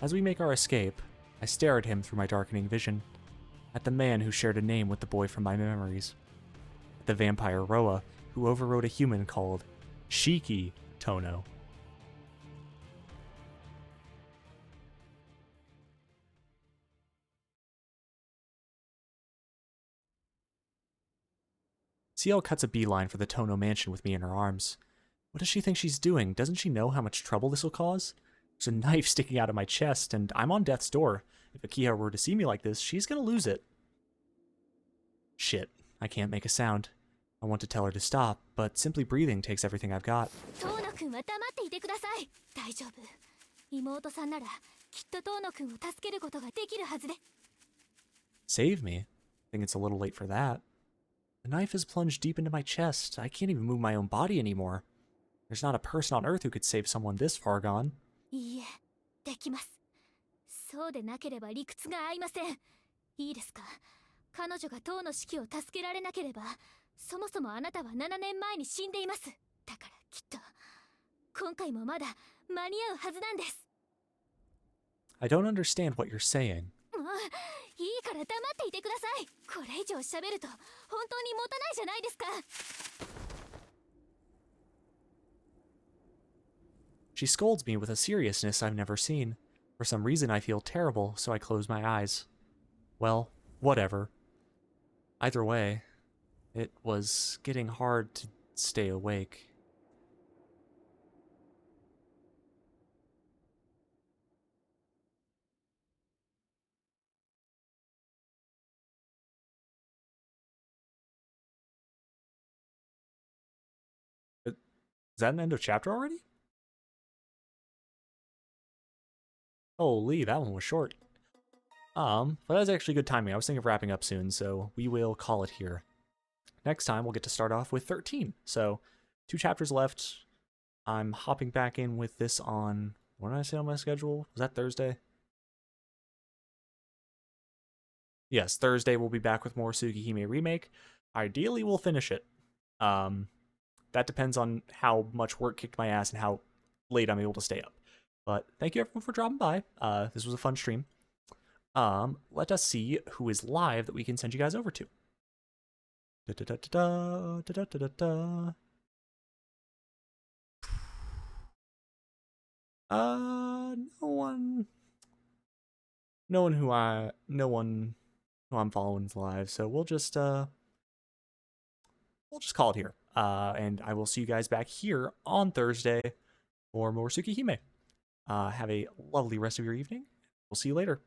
As we make our escape, I stare at him through my darkening vision, at the man who shared a name with the boy from my memories, at the vampire Roa who overrode a human called Shiki Tono. Ciel cuts a beeline for the Tono mansion with me in her arms. What does she think she's doing? Doesn't she know how much trouble this will cause? There's a knife sticking out of my chest, and I'm on death's door. If Akiha were to see me like this, she's gonna lose it. Shit, I can't make a sound. I want to tell her to stop, but simply breathing takes everything I've got. Tono-kunは黙っていてください。大丈夫。妹さんならきっとTono-kunを助けることができるはずで。Save me? I think it's a little late for that. The knife is plunged deep into my chest. I can't even move my own body anymore. There's not a person on Earth who could save someone this far gone. いいえ、できます。そうでなければ理屈が合いません。いいですか。彼女が塔の指揮を助けられなければ、そもそもあなたは7年前に死んでいます。だからきっと、今回もまだ間に合うはずなんです。I don't understand what you're saying. もう、いいから黙っていてください。これ以上喋ると、本当に持たないじゃないですか。She scolds me with a seriousness I've never seen. For some reason I feel terrible, so I close my eyes. Well, whatever. Either way, it was getting hard to stay awake. Is that an end of chapter already? Holy, that one was short. But that's actually good timing. I was thinking of wrapping up soon, so we will call it here. Next time, we'll get to start off with 13. So, 2 chapters left. I'm hopping back in with this on... What did I say on my schedule? Was that Thursday? Yes, Thursday we'll be back with more Tsukihime Remake. Ideally, we'll finish it. That depends on how much work kicked my ass and how late I'm able to stay up. But thank you everyone for dropping by. This was a fun stream. Let us see who is live that we can send you guys over to. No one who I'm following is live, so we'll just call it here. And I will see you guys back here on Thursday for more Tsukihime. Have a lovely rest of your evening. We'll see you later.